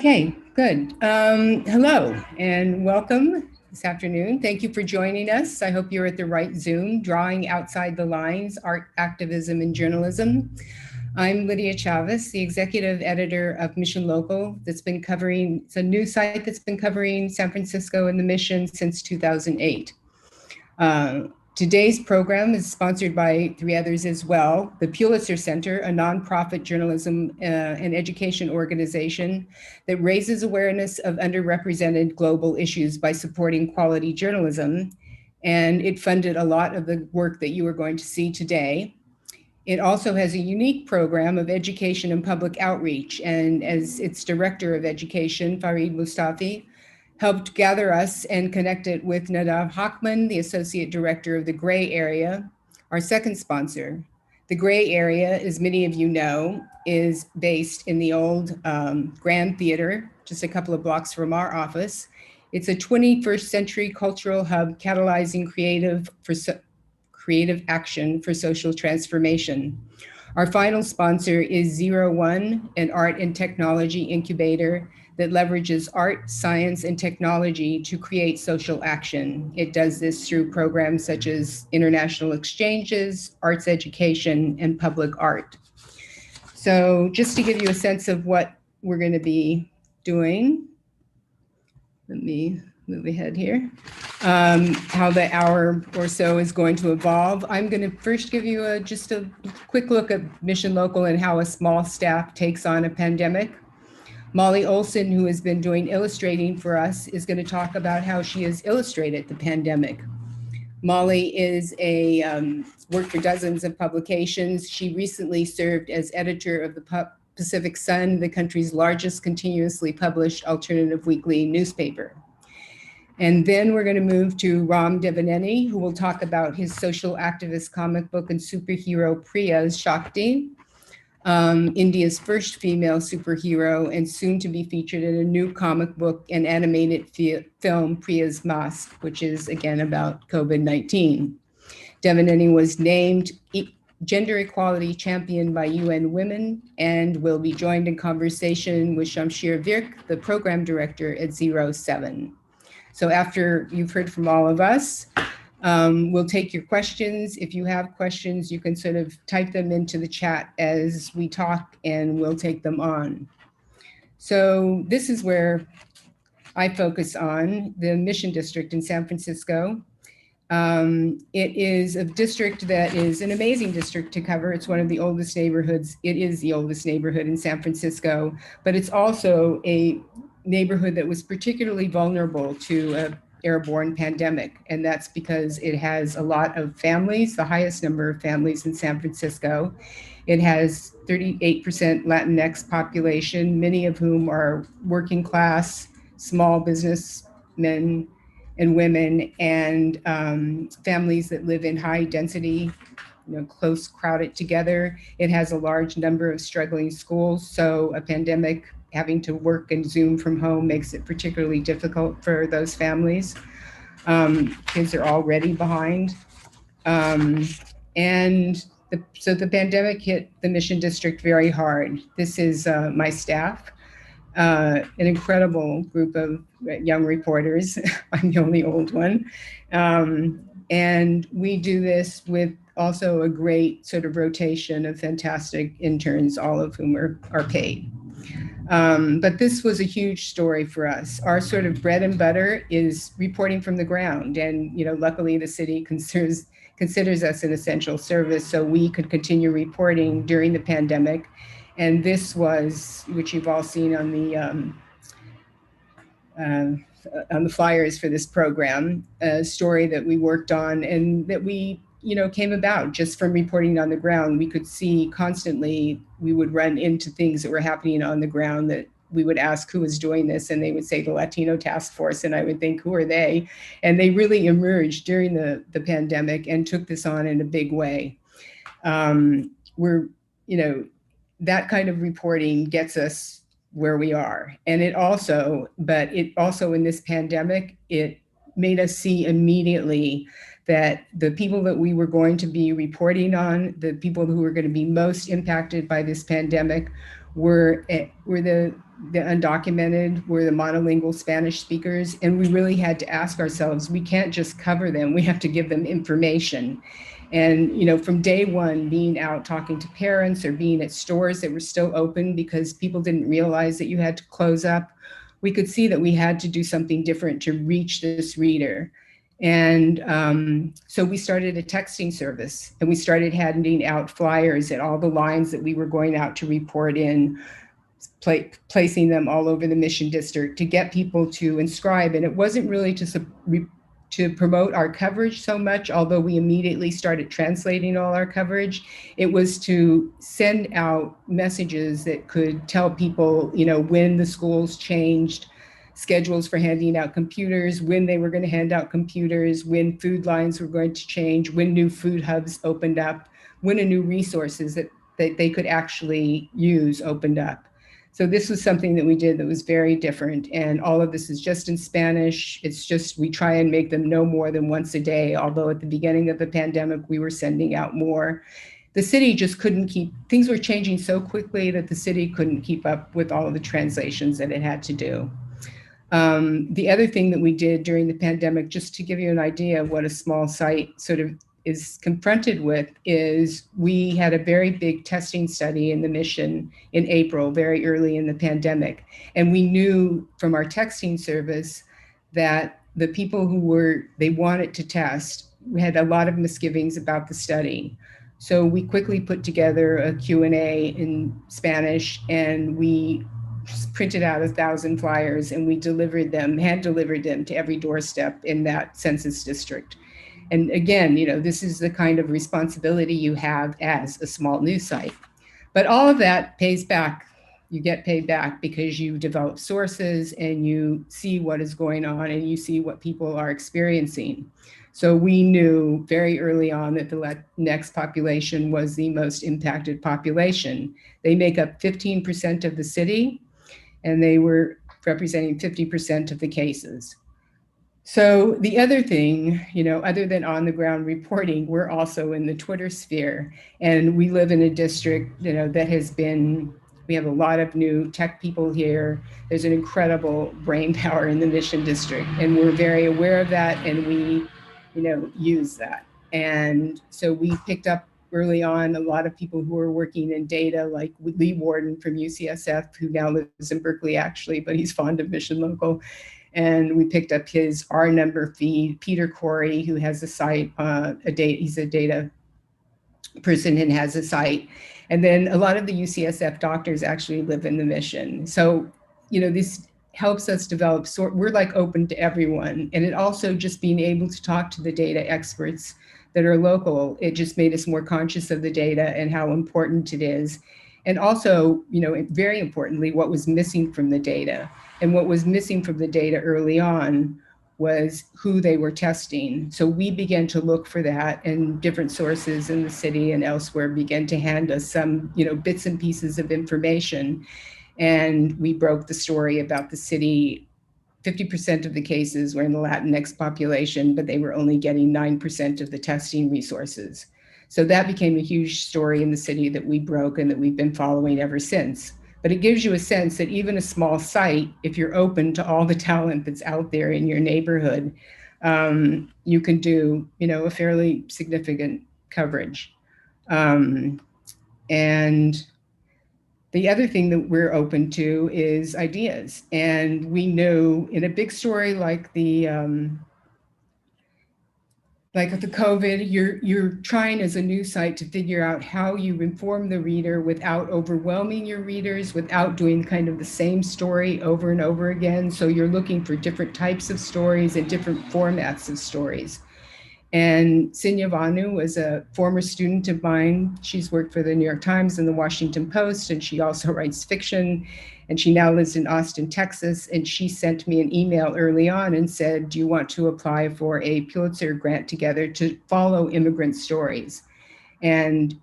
Okay, good. Hello and welcome this afternoon. Thank you for joining us. I hope you're at the right Zoom, Drawing Outside the Lines, Art, Activism, and Journalism. I'm Lydia Chávez, the executive editor of Mission Local that's been covering, it's a news site that's been covering San Francisco and the Mission since 2008. Today's program is sponsored by three others as well. The Pulitzer Center, a nonprofit journalism and education organization that raises awareness of underrepresented global issues by supporting quality journalism. And it funded a lot of the work that you are going to see today. It also has a unique program of education and public outreach. And as its director of education, Farid Mustafi, helped gather us and connect it with Nadav Hochman, the Associate Director of the Gray Area, our second sponsor. The Gray Area, as many of you know, is based in the old Grand Theater, just a couple of blocks from our office. It's a 21st century cultural hub catalyzing creative action for social transformation. Our final sponsor is ZERO1, an art and technology incubator that leverages art, science, and technology to create social action. It does this through programs such as international exchanges, arts education, and public art. So just to give you a sense of what we're going to be doing, let me move ahead here, how the hour or so is going to evolve. I'm going to first give you just a quick look at Mission Local and how a small staff takes on a pandemic. Molly Oleson, who has been doing illustrating for us, is going to talk about how she has illustrated the pandemic. Molly is worked for dozens of publications. She recently served as editor of the Pacific Sun, the country's largest continuously published alternative weekly newspaper. And then we're going to move to Ram Devineni, who will talk about his social activist comic book and superhero Priya's Shakti, India's first female superhero, and soon to be featured in a new comic book and animated film, Priya's Mask, which is again about COVID-19. Devineni was named Gender Equality Champion by UN Women and will be joined in conversation with Shamshir Virk, the program director at ZERO1. So after you've heard from all of us, we'll take your questions. If you have questions, you can sort of type them into the chat as we talk and we'll take them on. So this is where I focus on the Mission District in San Francisco. It is a district that is an amazing district to cover. It's one of the oldest neighborhoods. It is the oldest neighborhood in San Francisco, but it's also a neighborhood that was particularly vulnerable to an airborne pandemic. And that's because it has a lot of families, the highest number of families in San Francisco. It has 38% Latinx population, many of whom are working class, small businessmen and women, and families that live in high density, close, crowded together. It has a large number of struggling schools. So a pandemic, having to work and Zoom from home makes it particularly difficult for those families. Kids are already behind. So the pandemic hit the Mission District very hard. This is my staff, an incredible group of young reporters. I'm the only old one. And we do this with also a great sort of rotation of fantastic interns, all of whom are paid. But this was a huge story for us. Our sort of bread and butter is reporting from the ground. And, luckily the city considers us an essential service, so we could continue reporting during the pandemic. And this was, which you've all seen on the flyers for this program, a story that we worked on and that we came about just from reporting on the ground. We could see constantly, we would run into things that were happening on the ground that we would ask who was doing this, and they would say the Latino Task Force, and I would think, who are they? And they really emerged during the pandemic and took this on in a big way. That kind of reporting gets us where we are. And it also in this pandemic, it made us see immediately that the people that we were going to be reporting on, the people who were going to be most impacted by this pandemic, were the undocumented, were the monolingual Spanish speakers, and we really had to ask ourselves, we can't just cover them, we have to give them information. And from day one, being out talking to parents or being at stores that were still open because people didn't realize that you had to close up, we could see that we had to do something different to reach this reader. And so we started a texting service, and we started handing out flyers at all the lines that we were going out to report in, placing them all over the Mission District to get people to inscribe. And it wasn't really to promote our coverage so much, although we immediately started translating all our coverage. It was to send out messages that could tell people, when the schools changed schedules for handing out computers, when they were going to hand out computers, when food lines were going to change, when new food hubs opened up, when a new resources that they could actually use opened up. So this was something that we did that was very different. And all of this is just in Spanish. It's just, we try and make them no more than once a day. Although at the beginning of the pandemic, we were sending out more. The city just couldn't keep, things were changing so quickly that the city couldn't keep up with all of the translations that it had to do. The other thing that we did during the pandemic, just to give you an idea of what a small site sort of is confronted with, is we had a very big testing study in the Mission in April, very early in the pandemic. And we knew from our texting service that the people they wanted to test, we had a lot of misgivings about the study. So we quickly put together a Q&A in Spanish, and we printed out 1,000 flyers, and we hand delivered them to every doorstep in that census district. And again, this is the kind of responsibility you have as a small news site. But all of that pays back. You get paid back because you develop sources and you see what is going on and you see what people are experiencing. So we knew very early on that the Latinx population was the most impacted population. They make up 15% of the city, and they were representing 50% of the cases. So the other thing, other than on the ground reporting, we're also in the Twitter sphere, and we live in a district, that we have a lot of new tech people here. There's an incredible brain power in the Mission District, and we're very aware of that, and we, use that. And so we picked up early on a lot of people who are working in data, like Lee Warden from UCSF, who now lives in Berkeley actually, but he's fond of Mission Local. And we picked up his R number feed. Peter Corey, who has a site, he's a data person and has a site. And then a lot of the UCSF doctors actually live in the Mission. So, this helps us develop, we're like open to everyone. And it also, just being able to talk to the data experts that are local, it just made us more conscious of the data and how important it is. And also, very importantly, what was missing from the data. And what was missing from the data early on was who they were testing. So we began to look for that, and different sources in the city and elsewhere began to hand us some, bits and pieces of information. And we broke the story about the city. 50% of the cases were in the Latinx population, but they were only getting 9% of the testing resources. So that became a huge story in the city that we broke and that we've been following ever since. But it gives you a sense that even a small site, if you're open to all the talent that's out there in your neighborhood, you can do, a fairly significant coverage. And the other thing that we're open to is ideas. And we knew in a big story like the COVID, you're trying as a news site to figure out how you inform the reader without overwhelming your readers, without doing kind of the same story over and over again. So you're looking for different types of stories and different formats of stories. And Sinya Vanu was a former student of mine. She's worked for the New York Times and the Washington Post, and she also writes fiction. And she now lives in Austin, Texas. And she sent me an email early on and said, do you want to apply for a Pulitzer grant together to follow immigrant stories? And,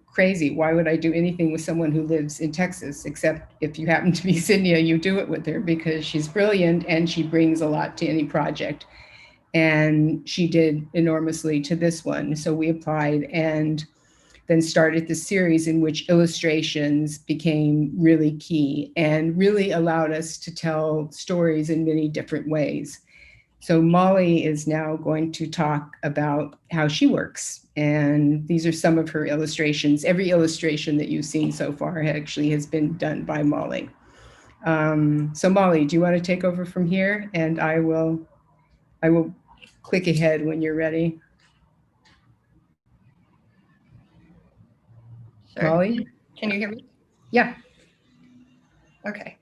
crazy, why would I do anything with someone who lives in Texas? Except if you happen to be Sinya, you do it with her because she's brilliant and she brings a lot to any project. And she did enormously to this one. So we applied, and then started the series in which illustrations became really key and really allowed us to tell stories in many different ways. So Molly is now going to talk about how she works. And these are some of her illustrations. Every illustration that you've seen so far actually has been done by Molly. So Molly, do you want to take over from here? And I will click ahead when you're ready. Sure. Molly? Can you hear me? Yeah. Okay.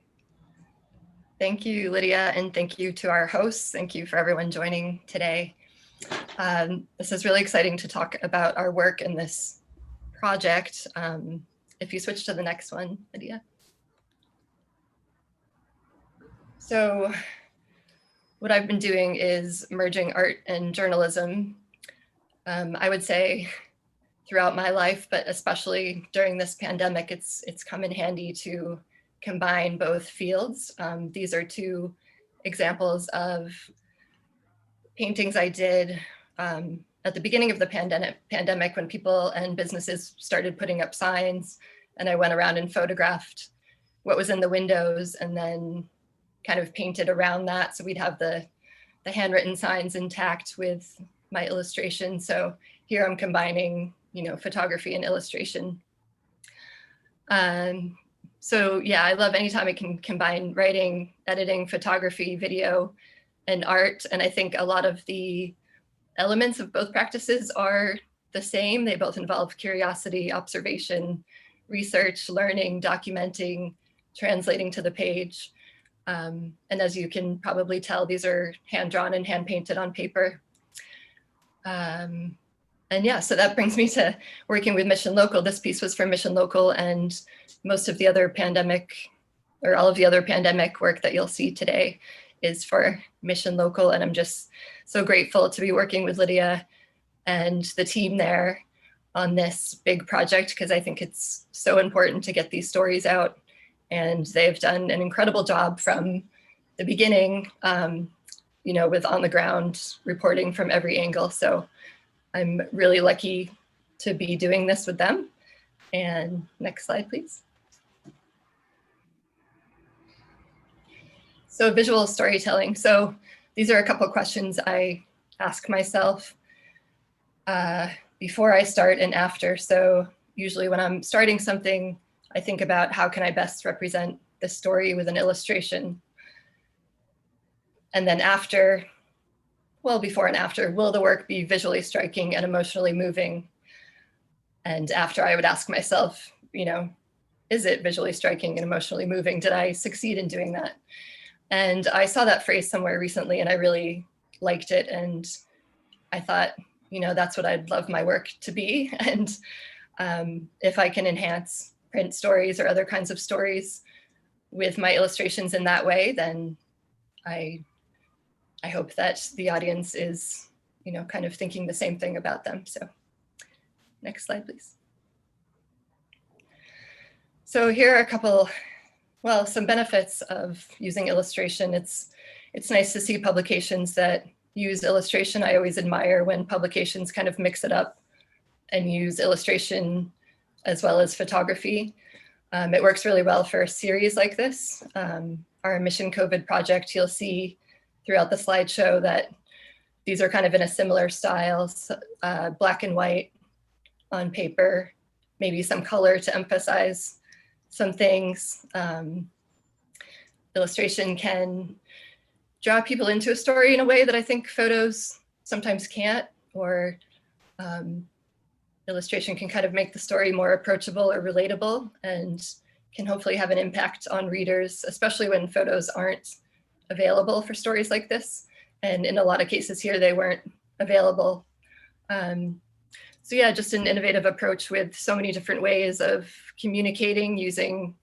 Thank you, Lydia, and thank you to our hosts. Thank you for everyone joining today. This is really exciting to talk about our work in this project. If you switch to the next one, Lydia. So what I've been doing is merging art and journalism. I would say throughout my life, but especially during this pandemic, it's come in handy to combine both fields. These are two examples of paintings I did at the beginning of the pandemic when people and businesses started putting up signs, and I went around and photographed what was in the windows and then kind of painted around that. So we'd have the handwritten signs intact with my illustration. So here I'm combining, photography and illustration. So yeah, I love anytime I can combine writing, editing, photography, video, and art. And I think a lot of the elements of both practices are the same. They both involve curiosity, observation, research, learning, documenting, translating to the page. And as you can probably tell, these are hand-drawn and hand-painted on paper. And yeah, so that brings me to working with Mission Local. This piece was for Mission Local, and most of the other pandemic, or all of the other pandemic work that you'll see today is for Mission Local. And I'm just so grateful to be working with Lydia and the team there on this big project, because I think it's so important to get these stories out. And they've done an incredible job from the beginning, with on the ground reporting from every angle. So I'm really lucky to be doing this with them. And next slide, please. So visual storytelling. So these are a couple of questions I ask myself before I start and after. So usually when I'm starting something, I think about how can I best represent the story with an illustration. And then after, well, before and after, will the work be visually striking and emotionally moving? And after, I would ask myself, is it visually striking and emotionally moving? Did I succeed in doing that? And I saw that phrase somewhere recently and I really liked it. And I thought, that's what I'd love my work to be. And if I can enhance print stories or other kinds of stories with my illustrations in that way, then I hope that the audience is, kind of thinking the same thing about them. So next slide, please. So here are a couple, some benefits of using illustration. It's nice to see publications that use illustration. I always admire when publications kind of mix it up and use illustration as well as photography. It works really well for a series like this. Our Mission COVID project, you'll see throughout the slideshow that these are kind of in a similar style, black and white on paper, maybe some color to emphasize some things. Illustration can draw people into a story in a way that I think photos sometimes can't, or illustration can kind of make the story more approachable or relatable and can hopefully have an impact on readers, especially when photos aren't available for stories like this. And in a lot of cases here, they weren't available. So yeah, just an innovative approach with so many different ways of communicating using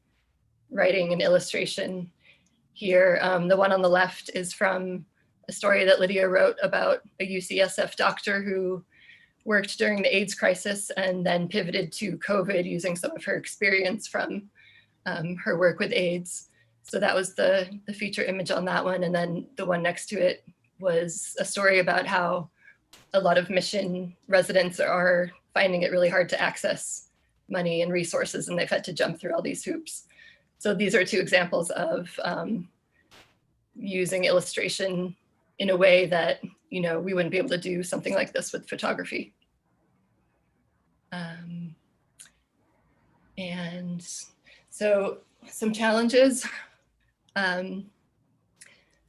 writing and illustration here. The one on the left is from a story that Lydia wrote about a UCSF doctor who worked during the AIDS crisis and then pivoted to COVID using some of her experience from her work with AIDS. So that was the feature image on that one. And then the one next to it was a story about how a lot of Mission residents are finding it really hard to access money and resources, and they've had to jump through all these hoops. So these are two examples of using illustration in a way that, you know, we wouldn't be able to do something like this with photography. And so some challenges.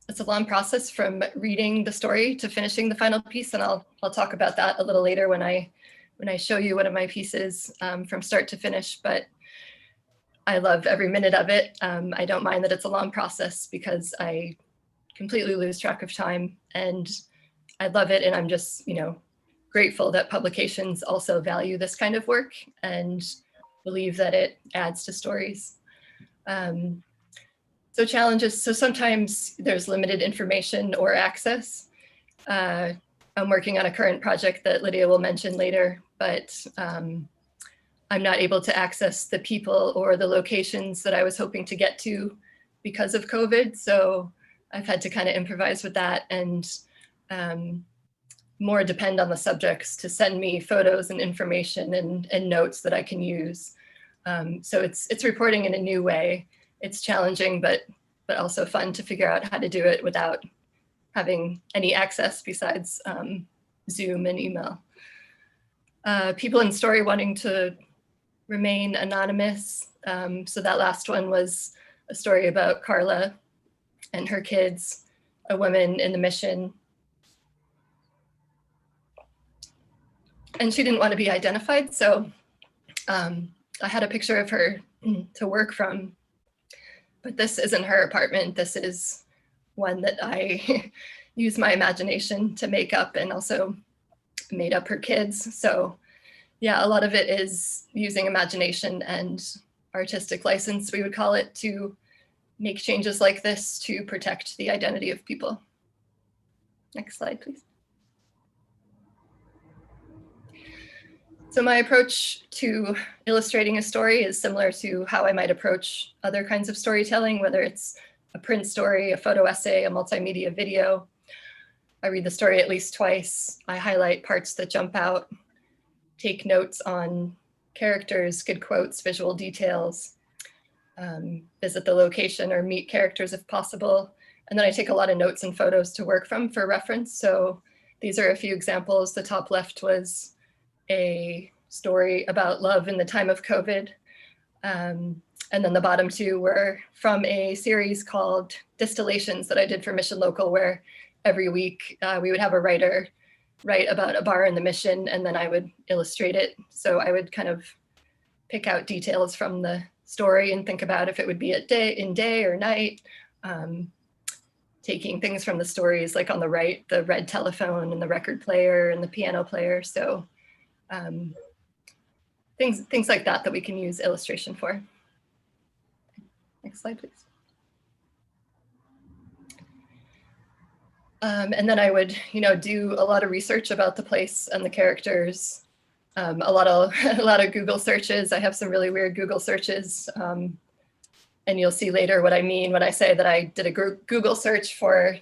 It's a long process from reading the story to finishing the final piece, and I'll talk about that a little later when I show you one of my pieces from start to finish. But I love every minute of it. I don't mind that it's a long process because I completely lose track of time, and I love it. And I'm just, you know, grateful that publications also value this kind of work and believe that it adds to stories. So challenges, so sometimes there's limited information or access. I'm working on a current project that Lydia will mention later, but I'm not able to access the people or the locations that I was hoping to get to because of COVID. So I've had to kind of improvise with that and more depend on the subjects to send me photos and information and notes that I can use. So it's reporting in a new way. It's challenging, but also fun to figure out how to do it without having any access besides Zoom and email. People in story wanting to remain anonymous. So that last one was a story about Carla and her kids, a woman in the mission. And she didn't want to be identified. So I had a picture of her to work from, but this isn't her apartment. This is one that I use my imagination to make up, and also made up her kids. So yeah, a lot of it is using imagination and artistic license, we would call it, to make changes like this to protect the identity of people. Next slide, please. So my approach to illustrating a story is similar to how I might approach other kinds of storytelling, whether it's a print story, a photo essay, a multimedia video. I read the story at least twice. I highlight parts that jump out, take notes on characters, good quotes, visual details, visit the location or meet characters if possible. And then I take a lot of notes and photos to work from for reference. So these are a few examples. The top left was a story about love in the time of COVID. And then the bottom two were from a series called Distillations that I did for Mission Local, where every week we would have a writer write about a bar in the mission, and then I would illustrate it. So I would kind of pick out details from the story and think about if it would be at day or night, taking things from the stories, like on the right, the red telephone and the record player and the piano player. So things like that we can use illustration for. Next slide, please. And then I would, do a lot of research about the place and the characters. A lot of Google searches. I have some really weird Google searches, and you'll see later what I mean when I say that I did a Google search for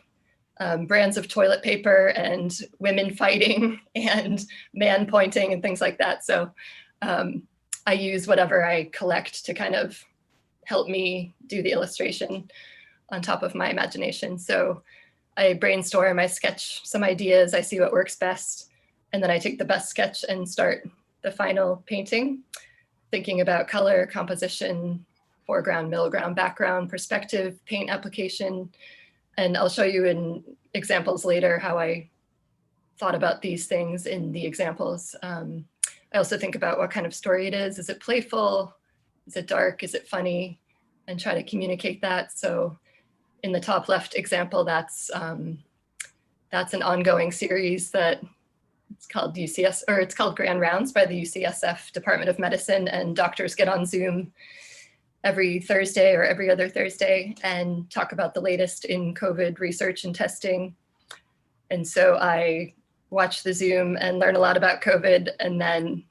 brands of toilet paper and women fighting and man pointing and things like that. So I use whatever I collect to kind of help me do the illustration on top of my imagination. So I brainstorm, I sketch some ideas, I see what works best, and then I take the best sketch and start the final painting, thinking about color, composition, foreground, middle ground, background, perspective, paint application. And I'll show you in examples later how I thought about these things in the examples. I also think about what kind of story it is. Is it playful? Is it dark? Is it funny? And try to communicate that. So in the top left example, that's an ongoing series that it's called it's called Grand Rounds by the UCSF Department of Medicine, and doctors get on Zoom every Thursday or every other Thursday and talk about the latest in COVID research and testing. And so I watch the Zoom and learn a lot about COVID, and then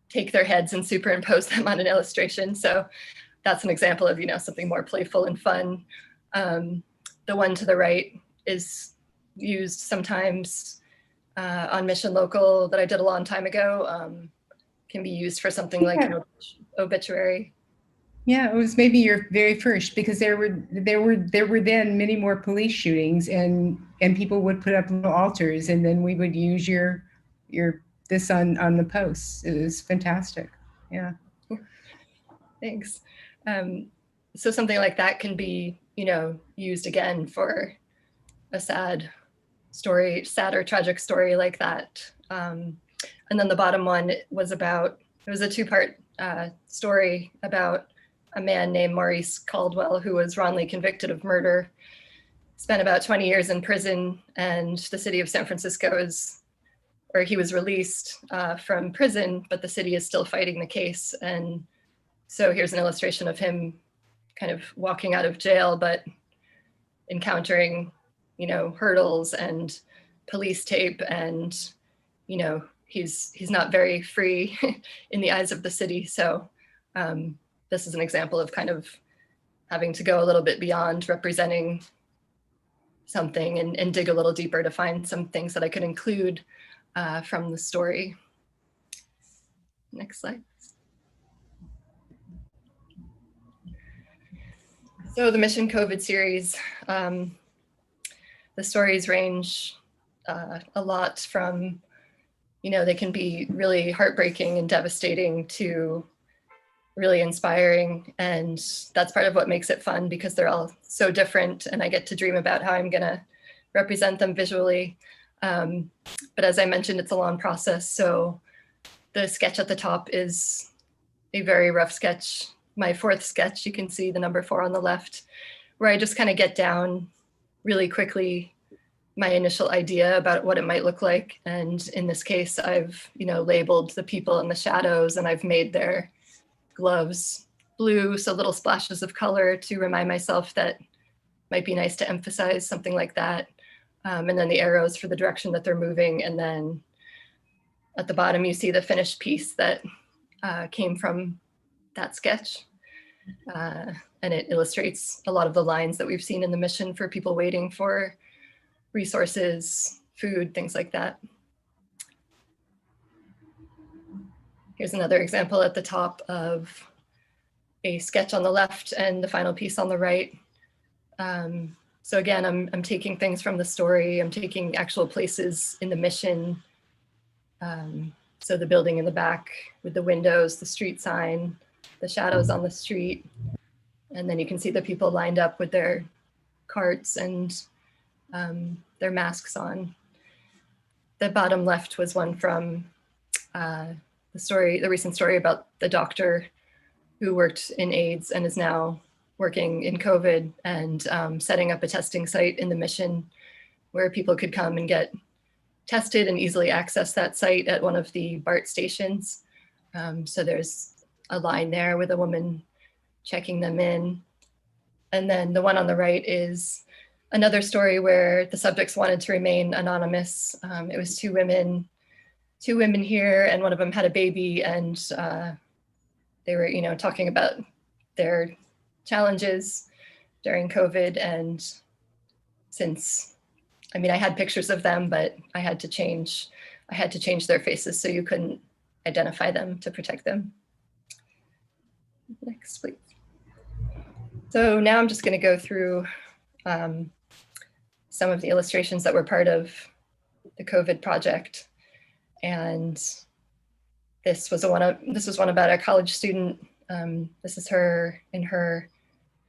take their heads and superimpose them on an illustration. So that's an example of, something more playful and fun. The one to the right is used sometimes on Mission Local that I did a long time ago can be used for something like an obituary. Yeah, it was maybe your very first, because there were then many more police shootings, and people would put up little altars, and then we would use your this on the posts. It was fantastic. Yeah. Thanks. So something like that can be, used again for a sad or tragic story like that. And then the bottom one was it was a two-part story about a man named Maurice Caldwell, who was wrongly convicted of murder, spent about 20 years in prison, and the city of San Francisco he was released from prison, but the city is still fighting the case. And so here's an illustration of him kind of walking out of jail, but encountering, hurdles and police tape, and, he's not very free in the eyes of the city. So this is an example of kind of having to go a little bit beyond representing something and dig a little deeper to find some things that I could include from the story. Next slide. So the Mission COVID series, the stories range a lot from, they can be really heartbreaking and devastating to really inspiring. And that's part of what makes it fun, because they're all so different, and I get to dream about how I'm gonna represent them visually. But as I mentioned, it's a long process. So the sketch at the top is a very rough sketch. My fourth sketch, you can see the number 4 on the left, where I just kind of get down really quickly my initial idea about what it might look like. And in this case, I've, labeled the people in the shadows, and I've made their gloves blue, so little splashes of color to remind myself that might be nice to emphasize something like that. And then the arrows for the direction that they're moving. And then at the bottom, you see the finished piece that came from that sketch. And it illustrates a lot of the lines that we've seen in the mission for people waiting for resources, food, things like that. Here's another example at the top of a sketch on the left and the final piece on the right. So again, I'm taking things from the story. I'm taking actual places in the mission. So the building in the back with the windows, the street sign, the shadows on the street. And then you can see the people lined up with their carts and their masks on. The bottom left was one from the recent story about the doctor who worked in AIDS and is now working in COVID, and setting up a testing site in the mission where people could come and get tested and easily access that site at one of the BART stations. So there's a line there with a woman checking them in. And then the one on the right is another story where the subjects wanted to remain anonymous. It was two women here, and one of them had a baby, and they were, talking about their challenges during COVID. And I had pictures of them, but I had to change their faces so you couldn't identify them to protect them. Next, please. So now I'm just going to go through some of the illustrations that were part of the COVID project. And this was one about a college student. This is her in her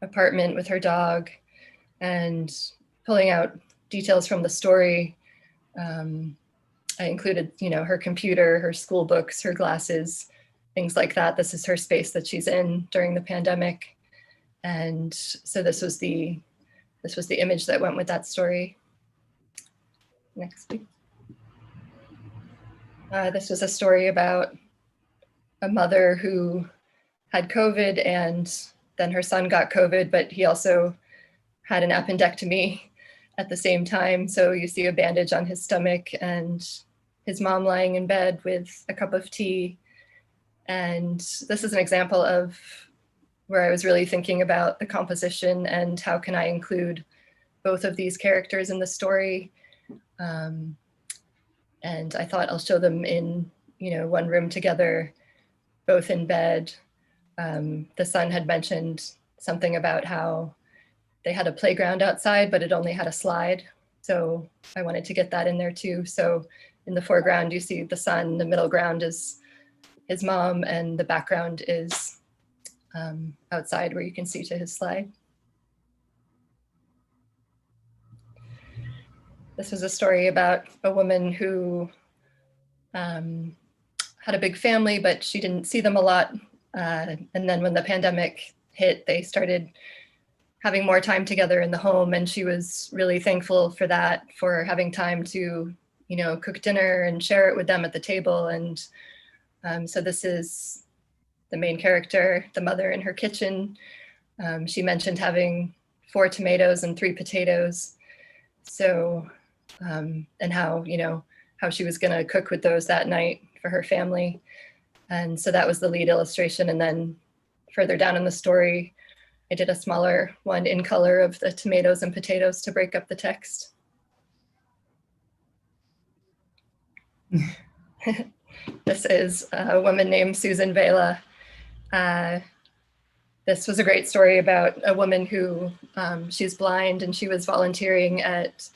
apartment with her dog, and pulling out details from the story. I included, her computer, her school books, her glasses, things like that. This is her space that she's in during the pandemic. And so this was the image that went with that story. Next, please. This was a story about a mother who had COVID, and then her son got COVID, but he also had an appendectomy at the same time. So you see a bandage on his stomach and his mom lying in bed with a cup of tea. And this is an example of where I was really thinking about the composition and how can I include both of these characters in the story. And I thought I'll show them in, one room together, both in bed. The son had mentioned something about how they had a playground outside, but it only had a slide. So I wanted to get that in there too. So in the foreground, you see the son, the middle ground is his mom, and the background is outside where you can see to his slide. This was a story about a woman who had a big family, but she didn't see them a lot. And then when the pandemic hit, they started having more time together in the home. And she was really thankful for that, for having time to, cook dinner and share it with them at the table. And so this is the main character, the mother in her kitchen. She mentioned having 4 tomatoes and 3 potatoes. So, and how, how she was gonna cook with those that night for her family. And so that was the lead illustration. And then further down in the story, I did a smaller one in color of the tomatoes and potatoes to break up the text. This is a woman named Susan Vela. This was a great story about a woman who, she's blind, and she was volunteering at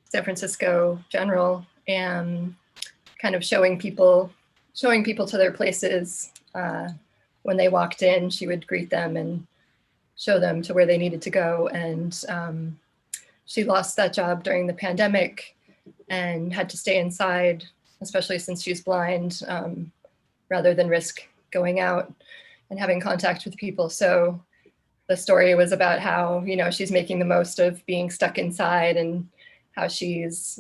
San Francisco General and kind of showing people to their places. When they walked in, she would greet them and show them to where they needed to go. And she lost that job during the pandemic and had to stay inside, especially since she's blind, rather than risk going out and having contact with people. So the story was about how, she's making the most of being stuck inside, and how she's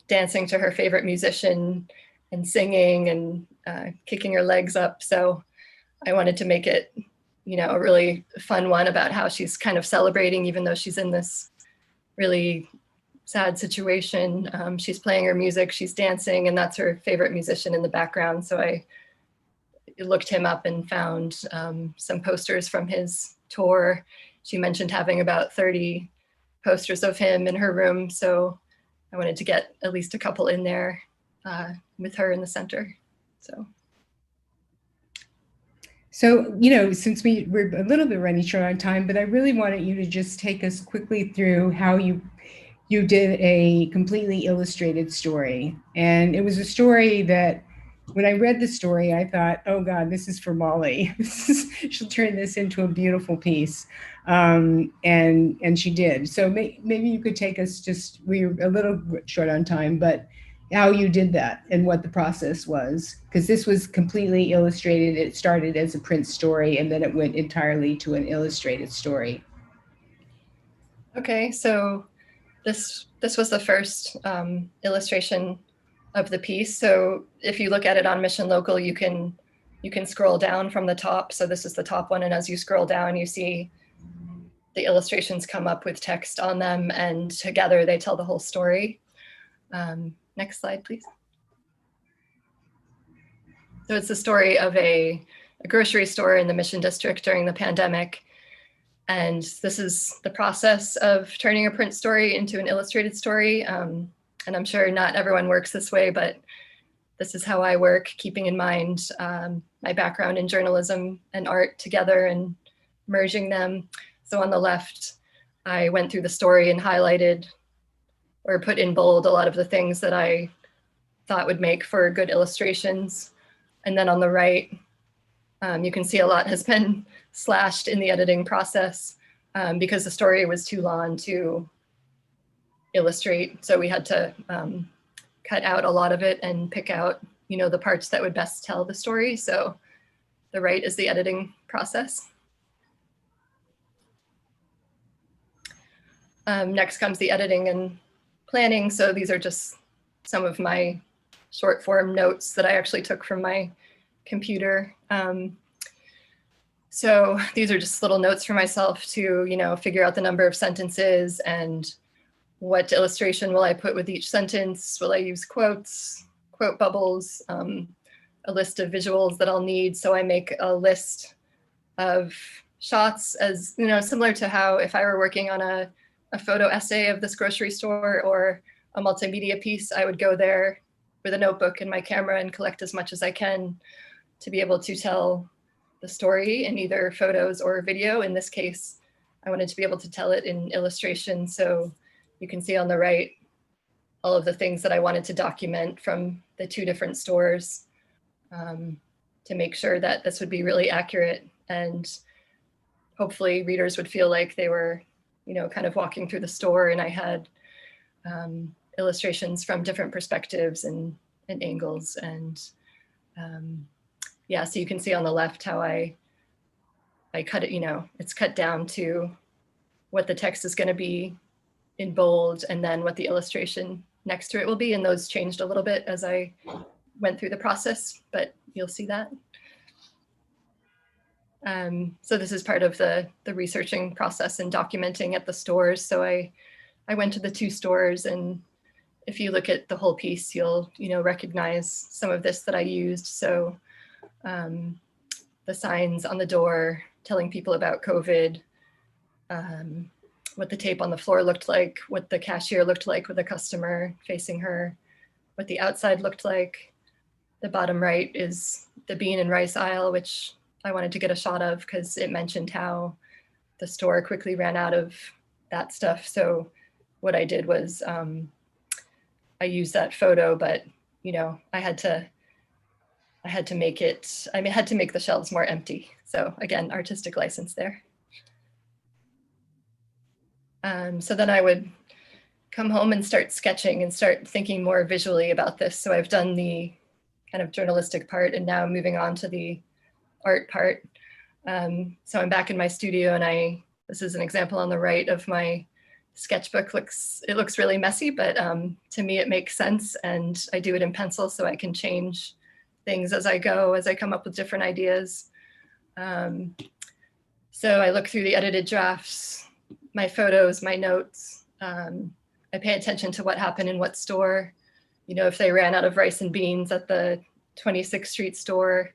dancing to her favorite musician and singing and kicking her legs up. So I wanted to make it, a really fun one about how she's kind of celebrating, even though she's in this really sad situation. She's playing her music, she's dancing, and that's her favorite musician in the background. So I looked him up and found some posters from his tour. She mentioned having about 30 posters of him in her room. So I wanted to get at least a couple in there with her in the center. So, since we're a little bit running short on time, but I really wanted you to just take us quickly through how you did a completely illustrated story. And it was a story that when I read the story, I thought, oh God, this is for Molly. She'll turn this into a beautiful piece. And she did. So maybe you could take us we're a little short on time, but how you did that and what the process was, because this was completely illustrated. It started as a print story, and then it went entirely to an illustrated story. Okay, so this was the first illustration of the piece. So if you look at it on Mission Local, you can scroll down from the top. So this is the top one, and as you scroll down, you see the illustrations come up with text on them, and together they tell the whole story. Next slide, please. So it's the story of a grocery store in the Mission District during the pandemic. And this is the process of turning a print story into an illustrated story. And I'm sure not everyone works this way, but this is how I work, keeping in mind my background in journalism and art together and merging them. So on the left, I went through the story and highlighted or put in bold a lot of the things that I thought would make for good illustrations. And then on the right, you can see a lot has been slashed in the editing process because the story was too long to illustrate. So we had to cut out a lot of it and pick out, the parts that would best tell the story. So the right is the editing process. Next comes the editing and planning. So these are just some of my short form notes that I actually took from my computer. So these are just little notes for myself to, figure out the number of sentences and what illustration will I put with each sentence. Will I use quotes, quote bubbles, a list of visuals that I'll need. So I make a list of shots as, similar to how if I were working on a photo essay of this grocery store or a multimedia piece, I would go there with a notebook and my camera and collect as much as I can to be able to tell the story in either photos or video. In this case, I wanted to be able to tell it in illustration. So you can see on the right all of the things that I wanted to document from the 2 different stores, to make sure that this would be really accurate, and hopefully readers would feel like they were, kind of walking through the store, and I had illustrations from different perspectives and angles. And yeah, so you can see on the left how I cut it, it's cut down to what the text is going to be in bold, and then what the illustration next to it will be. And those changed a little bit as I went through the process, but you'll see that. So this is part of the researching process and documenting at the stores. So I went to the 2 stores, and if you look at the whole piece, you'll recognize some of this that I used. So the signs on the door telling people about COVID, what the tape on the floor looked like, what the cashier looked like with a customer facing her, what the outside looked like. The bottom right is the bean and rice aisle, which I wanted to get a shot of because it mentioned how the store quickly ran out of that stuff. So what I did was I used that photo, but I had to make it, I had to make the shelves more empty. So again, artistic license there. So then I would come home and start sketching and start thinking more visually about this. So I've done the kind of journalistic part, and now moving on to the art part. So I'm back in my studio, and this is an example on the right of my sketchbook. It looks really messy, but to me it makes sense, and I do it in pencil so I can change things as I go, as I come up with different ideas. So I look through the edited drafts, my photos, my notes. I pay attention to what happened in what store. If they ran out of rice and beans at the 26th Street store,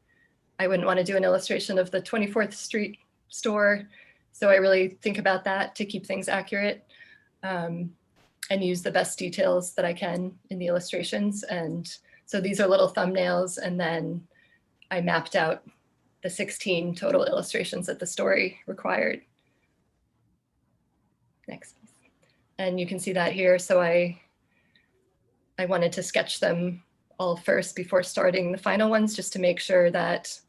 I wouldn't want to do an illustration of the 24th Street store. So I really think about that to keep things accurate, and use the best details that I can in the illustrations. And so these are little thumbnails, and then I mapped out the 16 total illustrations that the story required. Next. And you can see that here. So I wanted to sketch them all first before starting the final ones, just to make sure that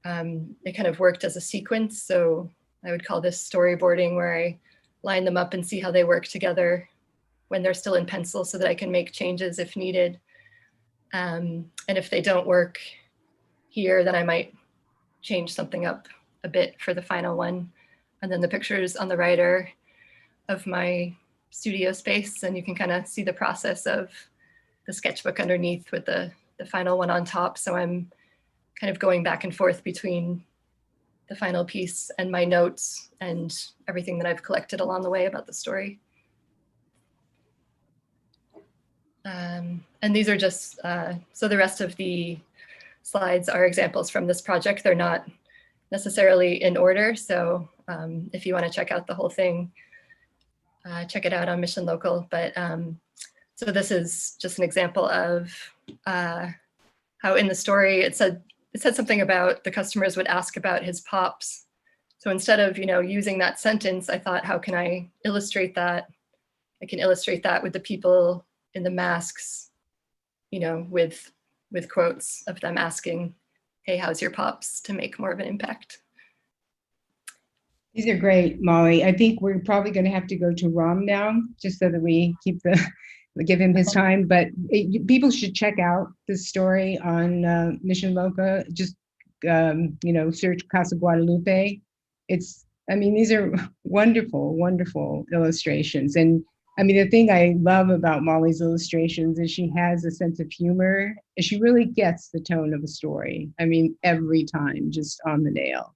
it kind of worked as a sequence. So I would call this storyboarding, where I line them up and see how they work together when they're still in pencil, so that I can make changes if needed. And if they don't work here, then I might change something up a bit for the final one. And then the pictures on the right are of my studio space, and you can kind of see the process of the sketchbook underneath with the final one on top. So I'm kind of going back and forth between the final piece and my notes and everything that I've collected along the way about the story. And these are just, so the rest of the slides are examples from this project. They're not necessarily in order. So if you want to check out the whole thing, check it out on Mission Local. But so this is just an example of how in the story it said something about the customers would ask about his pops. So instead of using that sentence, I thought, how can I illustrate that? I can illustrate that with the people in the masks, with quotes of them asking, "Hey, how's your pops?" to make more of an impact. These are great, Molly. I think we're probably going to have to go to Ram now, just so that we give him his time. But people should check out this story on Mission Loca. Just search Casa Guadalupe. These are wonderful, wonderful illustrations. And the thing I love about Molly's illustrations is she has a sense of humor. She really gets the tone of a story. Every time, just on the nail.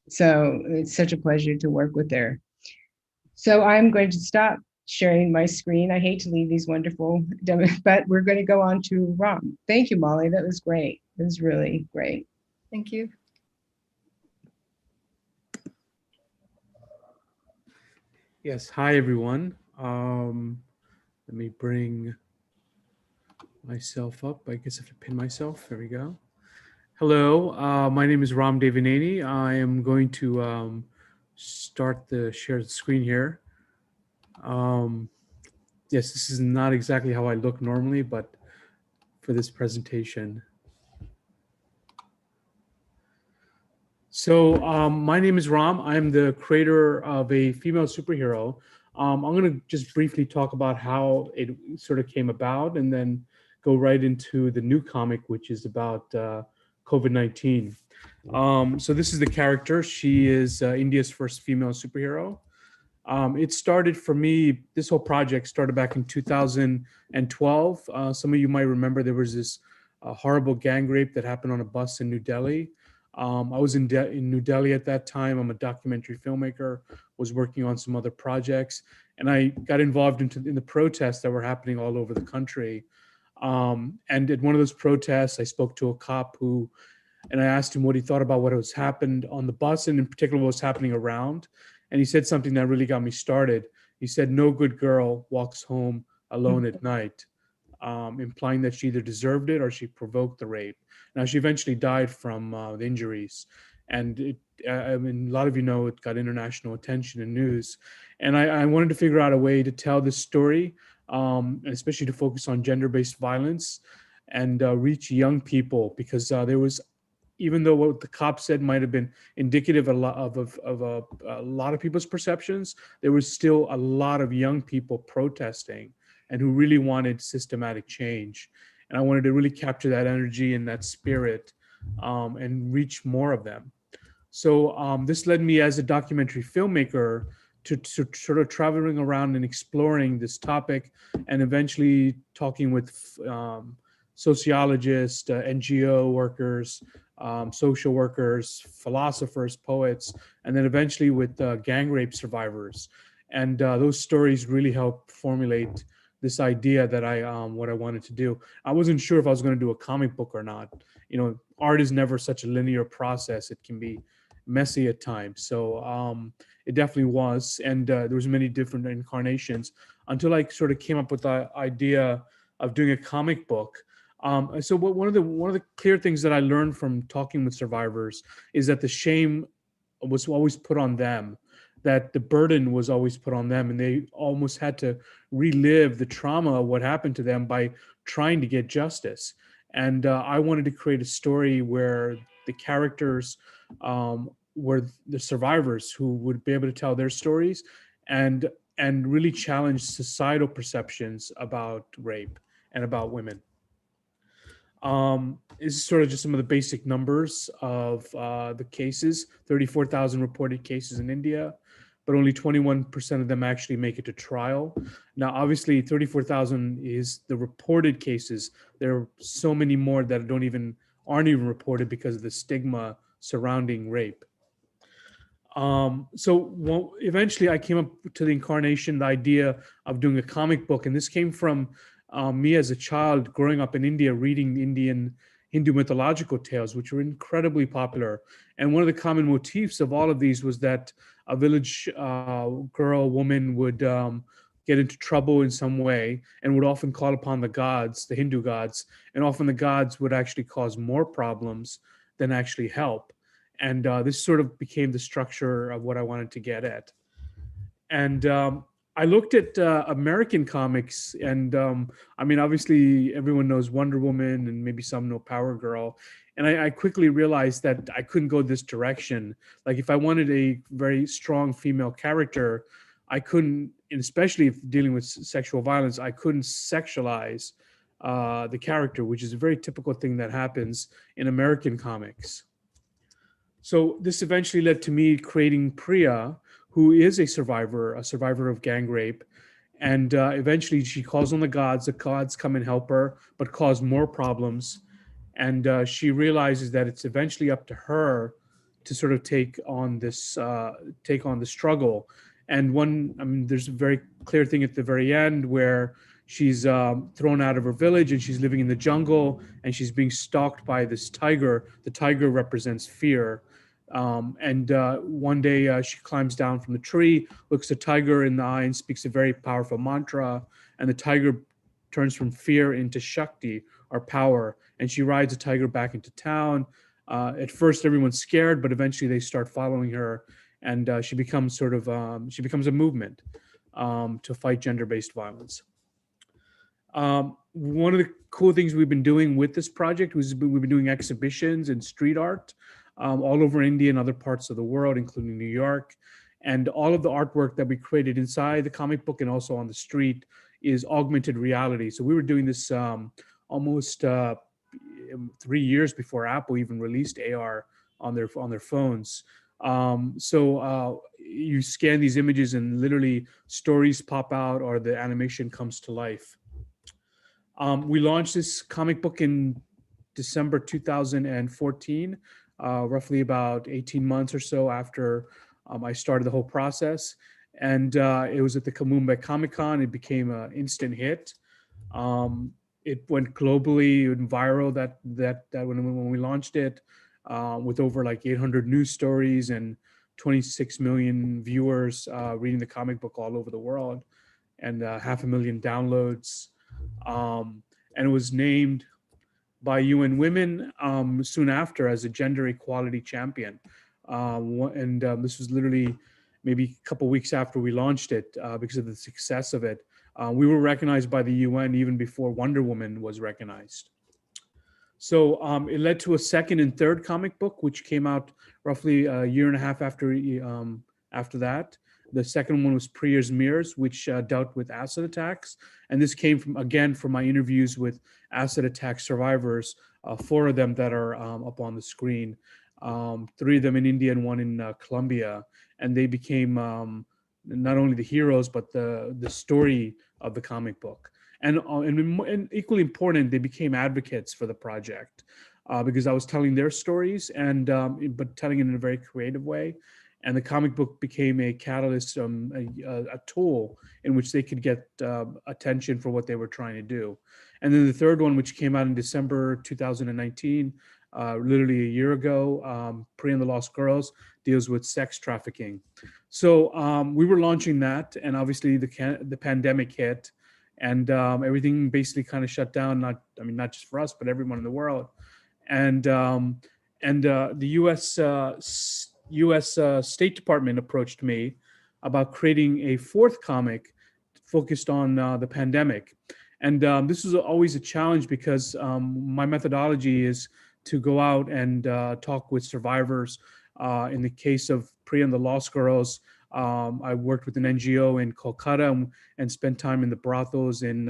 So it's such a pleasure to work with her. So I'm going to stop sharing my screen. I hate to leave these wonderful demos, but we're going to go on to Ram. Thank you, Molly. That was great. It was really great. Thank you. Yes, hi everyone. Let me bring myself up. I guess I have to pin myself. There we go. Hello, my name is Ram Devineni. I am going to start the shared screen here. Um, yes, this is not exactly how I look normally, but for this presentation. So my name is Ram. I'm the creator of a female superhero. I'm going to just briefly talk about how it sort of came about and then go right into the new comic, which is about COVID-19. So this is the character. She is India's first female superhero. It started for me, this whole project started back in 2012. Some of you might remember there was this horrible gang rape that happened on a bus in New Delhi. I was in New Delhi at that time. I'm a documentary filmmaker, was working on some other projects, and I got involved in the protests that were happening all over the country. And at one of those protests, I spoke to a cop and I asked him what he thought about what was happened on the bus, and in particular what was happening around. And he said something that really got me started. He said, "No good girl walks home alone at night," implying that she either deserved it or she provoked the rape. Now, she eventually died from the injuries. And I mean, a lot of you know it got international attention and news. And I wanted to figure out a way to tell this story, especially to focus on gender-based violence and reach young people, because there was, even though what the cop said might have been indicative of a lot of people's perceptions, there was still a lot of young people protesting and who really wanted systematic change. And I wanted to really capture that energy and that spirit and reach more of them. So this led me as a documentary filmmaker to sort of traveling around and exploring this topic, and eventually talking with sociologists, NGO workers, social workers, philosophers, poets, and then eventually with gang rape survivors. And those stories really helped formulate this idea that what I wanted to do. I wasn't sure if I was going to do a comic book or not. You know, art is never such a linear process. It can be messy at times. So it definitely was. And there was many different incarnations until I sort of came up with the idea of doing a comic book. So one of the clear things that I learned from talking with survivors is that the shame was always put on them, that the burden was always put on them, and they almost had to relive the trauma of what happened to them by trying to get justice. And I wanted to create a story where the characters were the survivors who would be able to tell their stories and really challenge societal perceptions about rape and about women. This is sort of just some of the basic numbers of the cases. 34,000 reported cases in India, but only 21% of them actually make it to trial. Now, obviously, 34,000 is the reported cases. There are so many more that aren't even reported because of the stigma surrounding rape. Eventually I came up to the incarnation, the idea of doing a comic book. And this came from me as a child growing up in India, reading Indian Hindu mythological tales, which were incredibly popular. And one of the common motifs of all of these was that a village girl, woman would get into trouble in some way and would often call upon the gods, the Hindu gods, and often the gods would actually cause more problems than actually help. And this sort of became the structure of what I wanted to get at. And I looked at American comics, and I mean, obviously everyone knows Wonder Woman, and maybe some know Power Girl. And I quickly realized that I couldn't go this direction. Like, if I wanted a very strong female character, I couldn't, and especially if dealing with sexual violence, I couldn't sexualize the character, which is a very typical thing that happens in American comics. So this eventually led to me creating Priya, who is a survivor of gang rape. And eventually she calls on the gods come and help her, but cause more problems. And she realizes that it's eventually up to her to sort of take on the struggle. And there's a very clear thing at the very end where she's thrown out of her village and she's living in the jungle and she's being stalked by this tiger. The tiger represents fear. One day she climbs down from the tree, looks the tiger in the eye and speaks a very powerful mantra. And the tiger turns from fear into Shakti, or power, and she rides a tiger back into town. At first, everyone's scared, but eventually they start following her, and she becomes she becomes a movement to fight gender-based violence. One of the cool things we've been doing with this project was we've been doing exhibitions and street art all over India and other parts of the world, including New York. And all of the artwork that we created inside the comic book and also on the street is augmented reality. So we were doing this almost 3 years before Apple even released AR on their phones. You scan these images and literally stories pop out or the animation comes to life. We launched this comic book in December 2014, roughly about 18 months or so after I started the whole process. And it was at the Mumbai Comic-Con. It became an instant hit. It went globally, it went viral that when we launched it, with over like 800 news stories and 26 million viewers reading the comic book all over the world, and 500,000 downloads. And it was named by UN Women soon after as a gender equality champion. This was literally maybe a couple weeks after we launched it because of the success of it. We were recognized by the UN even before Wonder Woman was recognized. So it led to a second and third comic book, which came out roughly a year and a half after that. The second one was Priya's Mirrors, which dealt with acid attacks. And this came from my interviews with acid attack survivors, 4 of them that are up on the screen, 3 of them in India and 1 in Colombia. And they became not only the heroes, but the story of the comic book. And equally important, they became advocates for the project because I was telling their stories, but telling it in a very creative way. And the comic book became a catalyst, a tool in which they could get attention for what they were trying to do. And then the third one, which came out in December 2019, literally a year ago, Priya and the Lost Girls, deals with sex trafficking. So we were launching that, and obviously the pandemic hit, and everything basically kind of shut down. Not just for us, but everyone in the world. And the U.S. State Department approached me about creating a 4th comic focused on the pandemic. And this was always a challenge because my methodology is to go out and talk with survivors. In the case of Priya and the Lost Girls, I worked with an NGO in Kolkata and spent time in the brothels in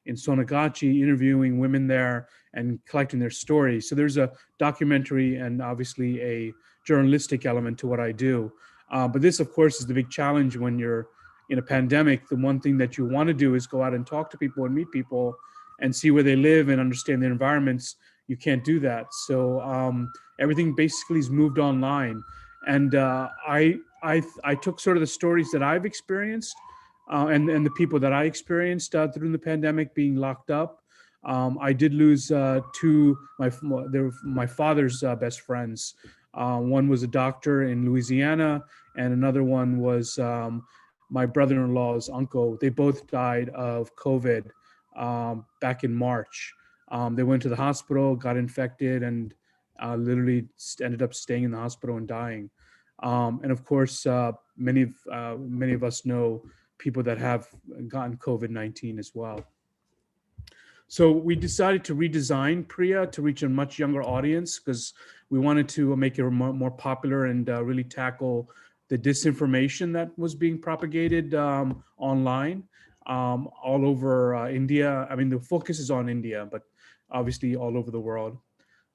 Sonagachi, interviewing women there and collecting their stories. So there's a documentary and obviously a journalistic element to what I do. But this, of course, is the big challenge when you're in a pandemic. The one thing that you want to do is go out and talk to people and meet people and see where they live and understand their environments. You can't do that. So everything basically is moved online. And I took sort of the stories that I've experienced and the people that I experienced through the pandemic being locked up. I did lose 2, they were my father's best friends. One was a doctor in Louisiana, and another one was my brother-in-law's uncle. They both died of COVID back in March. They went to the hospital, got infected, and literally ended up staying in the hospital and dying. And of course, many of us know people that have gotten COVID-19 as well. So we decided to redesign Priya to reach a much younger audience because we wanted to make it more popular and really tackle the disinformation that was being propagated online all over India. I mean, the focus is on India, but obviously all over the world.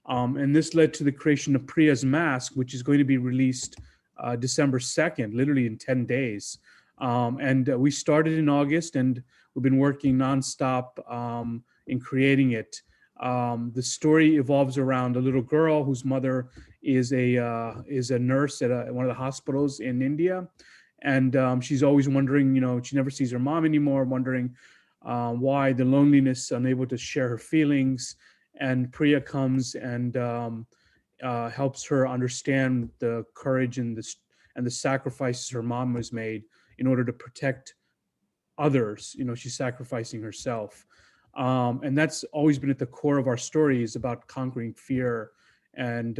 And this led to the creation of Priya's Mask, which is going to be released December 2nd, literally in 10 days. And we started in August, and we've been working nonstop in creating it. The story evolves around a little girl whose mother is a nurse at one of the hospitals in India. And she's always wondering, she never sees her mom anymore, wondering why, the loneliness, unable to share her feelings. And Priya comes and helps her understand the courage and the sacrifices her mom has made in order to protect others. She's sacrificing herself. And that's always been at the core of our stories about conquering fear and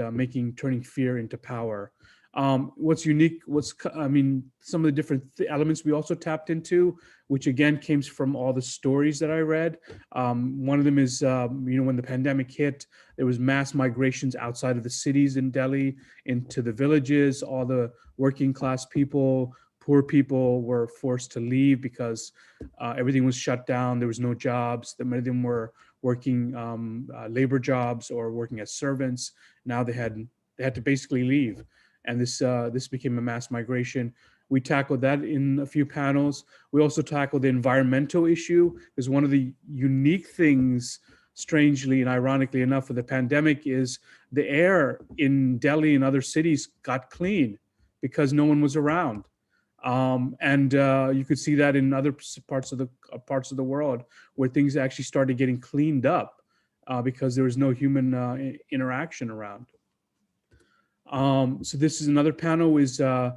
turning fear into power. What's unique, some of the different elements we also tapped into, which again came from all the stories that I read. One of them is, when the pandemic hit, there was mass migrations outside of the cities in Delhi into the villages. All the working class people, poor people were forced to leave because everything was shut down. There was no jobs. Many of them were working labor jobs or working as servants. Now they had to basically leave. And this became a mass migration. We tackled that in a few panels. We also tackled the environmental issue, because one of the unique things, strangely and ironically enough, of the pandemic is the air in Delhi and other cities got clean because no one was around. You could see that in other parts of the world where things actually started getting cleaned up because there was no human interaction around. So this is another panel is the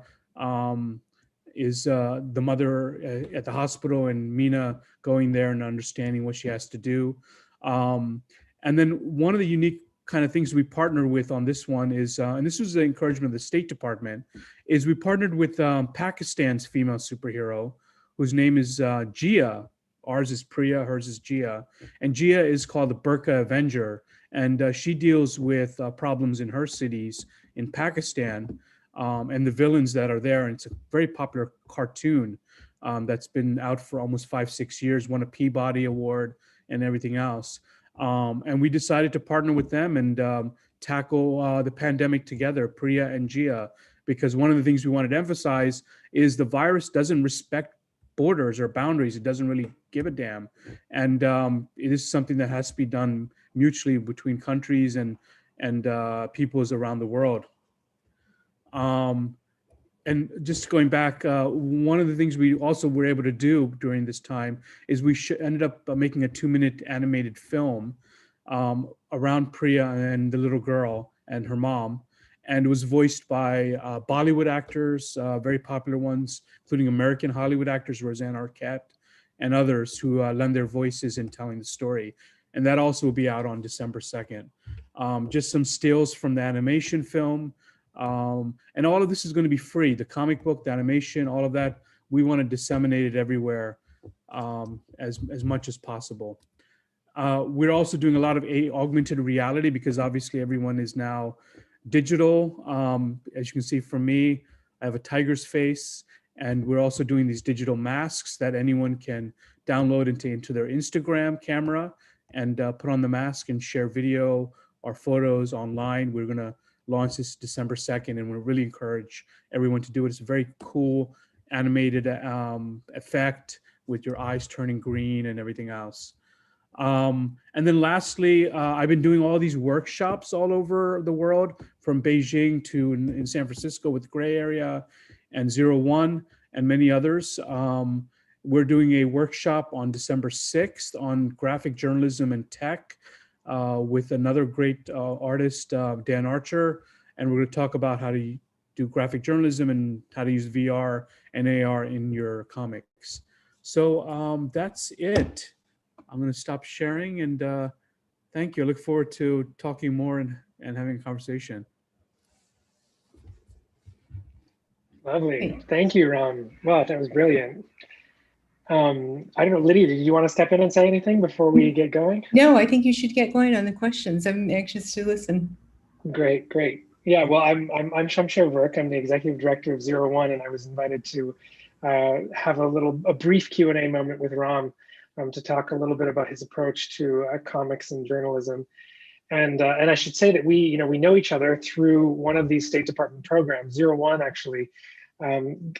mother at the hospital and Mina going there and understanding what she has to do. And then one of the unique kind of things we partnered with on this one is, and this was the encouragement of the State Department, is we partnered with Pakistan's female superhero, whose name is Jia. Ours is Priya, hers is Jia. And Jia is called the Burqa Avenger. And she deals with problems in her cities in Pakistan and the villains that are there. And it's a very popular cartoon that's been out for almost 5-6 years, won a Peabody Award and everything else. And we decided to partner with them and tackle the pandemic together, Priya and Jia, because one of the things we wanted to emphasize is the virus doesn't respect borders or boundaries. It doesn't really give a damn. And it is something that has to be done mutually between countries and peoples around the world. And just going back, one of the things we also were able to do during this time is we ended up making a 2-minute animated film around Priya and the little girl and her mom. And it was voiced by Bollywood actors, very popular ones, including American Hollywood actors, Roseanne Arquette, and others who lend their voices in telling the story. And that also will be out on December 2nd. Just some stills from the animation film. And all of this is going to be free. The comic book, the animation, all of that, we want to disseminate it everywhere as much as possible. We're also doing a lot of augmented reality because obviously everyone is now digital. As you can see from me, I have a tiger's face, and we're also doing these digital masks that anyone can download into their Instagram camera and put on the mask and share video or photos online. We're going to launch this December 2nd, and we really encourage everyone to do it. It's a very cool animated effect with your eyes turning green and everything else. And then lastly, I've been doing all these workshops all over the world, from Beijing to in San Francisco with Gray Area and ZERO1 and many others. We're doing a workshop on December 6th on graphic journalism and tech with another great artist, Dan Archer. And we're going to talk about how to do graphic journalism and how to use VR and AR in your comics. So that's it. I'm going to stop sharing and thank you. I look forward to talking more and having a conversation. Lovely. Thank you, Ram. Wow, that was brilliant. I don't know, Lydia, did you want to step in and say anything before we get going? No, I think you should get going on the questions. I'm anxious to listen. Great, great. Yeah, well, I'm Shamsher Verk. I'm the executive director of ZERO1, and I was invited to have a brief Q&A moment with Ram to talk a little bit about his approach to comics and journalism. And I should say that we know each other through one of these State Department programs. ZERO1 actually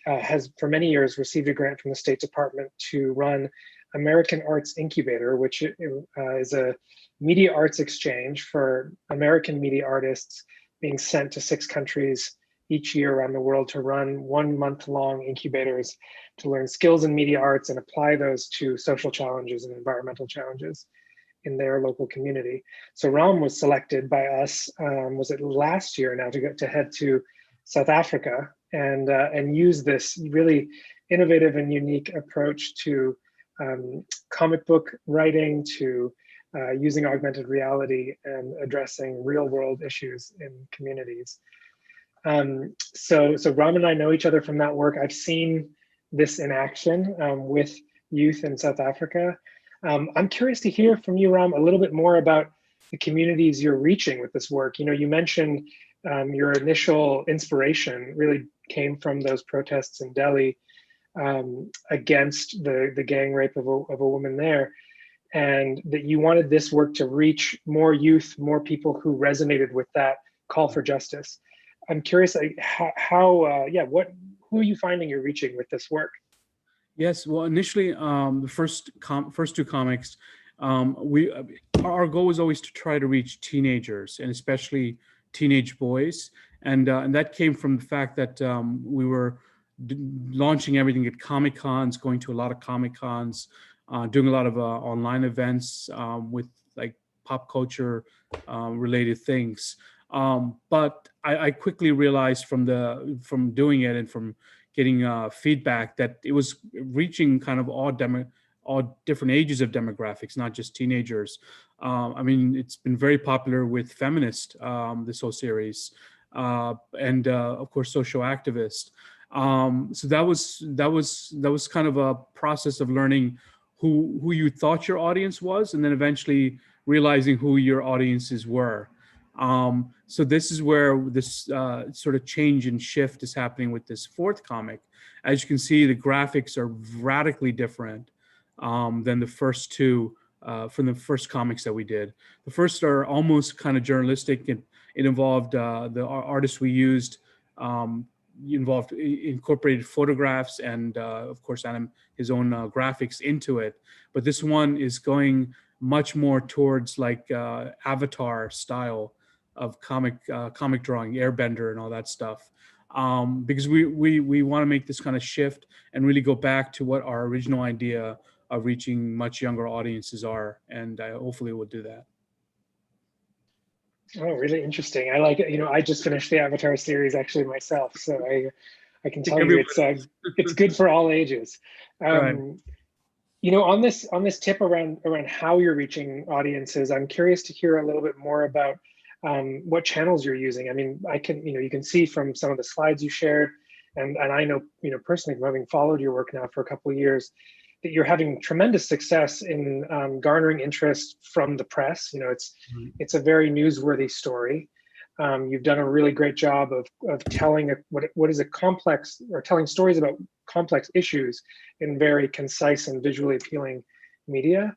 has for many years received a grant from the State Department to run American Arts Incubator, which is a media arts exchange for American media artists being sent to 6 countries each year around the world to run 1-month-long incubators to learn skills in media arts and apply those to social challenges and environmental challenges in their local community. So Ram was selected by us, was it last year now, to head to South Africa and use this really innovative and unique approach to comic book writing to using augmented reality and addressing real world issues in communities. So Ram and I know each other from that work. I've seen this in action with youth in South Africa. I'm curious to hear from you, Ram, a little bit more about the communities you're reaching with this work. You know, you mentioned your initial inspiration really came from those protests in Delhi against the gang rape of a woman there, and that you wanted this work to reach more youth, more people who resonated with that call for justice. I'm curious, who are you finding you're reaching with this work? Yes, well, initially, the first two comics, our goal was always to try to reach teenagers, and especially teenage boys, and that came from the fact that we were launching everything at Comic Cons, going to a lot of Comic Cons, doing a lot of online events with like pop culture related things. But I quickly realized from doing it and from getting feedback that it was reaching kind of all different ages of demographics, not just teenagers. I mean, it's been very popular with feminists, this whole series, and of course, social activists. So that was kind of a process of learning who you thought your audience was, and then eventually realizing who your audiences were. So this is where this sort of change and shift is happening with this fourth comic. As you can see, the graphics are radically different than the first two from the first comics that we did. The first are almost kind of journalistic. It involved the artists we used incorporated photographs and of course his own graphics into it. But this one is going much more towards like Avatar style of comic drawing, Airbender and all that stuff, because we want to make this kind of shift and really go back to what our original idea of reaching much younger audiences are, and hopefully we'll do that. Oh, really interesting. I like it. You know, I just finished the Avatar series actually myself, so I can tell you it's good for all ages. Right. You know, on this tip around how you're reaching audiences, I'm curious to hear a little bit more about what channels you're using. I mean, you can see from some of the slides you shared, and I know, you know, personally from having followed your work now for a couple of years, that you're having tremendous success in garnering interest from the press. You know, it's a very newsworthy story. You've done a really great job of telling what is a complex, or telling stories about complex issues in very concise and visually appealing media.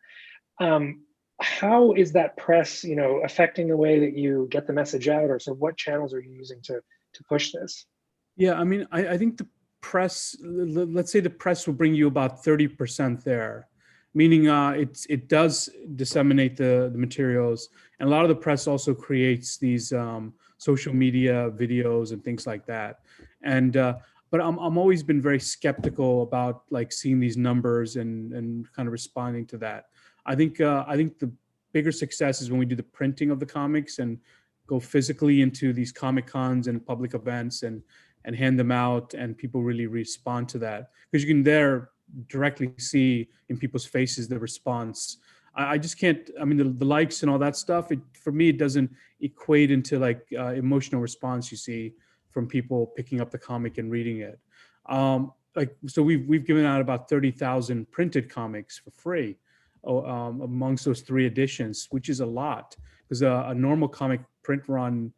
How is that press, you know, affecting the way that you get the message out, or so what channels are you using to push this? Yeah, I mean, I think the press, let's say the press will bring you about 30% there, meaning it does disseminate the materials, and a lot of the press also creates these social media videos and things like that. And but I'm always been very skeptical about like seeing these numbers and kind of responding to that. I think the bigger success is when we do the printing of the comics and go physically into these Comic Cons and public events and hand them out, and people really respond to that, because you can there directly see in people's faces the response. I just can't, I mean, the likes and all that stuff, for me, it doesn't equate into like emotional response you see from people picking up the comic and reading it. So we've given out about 30,000 printed comics for free amongst those 3 editions, which is a lot, because a normal comic print run,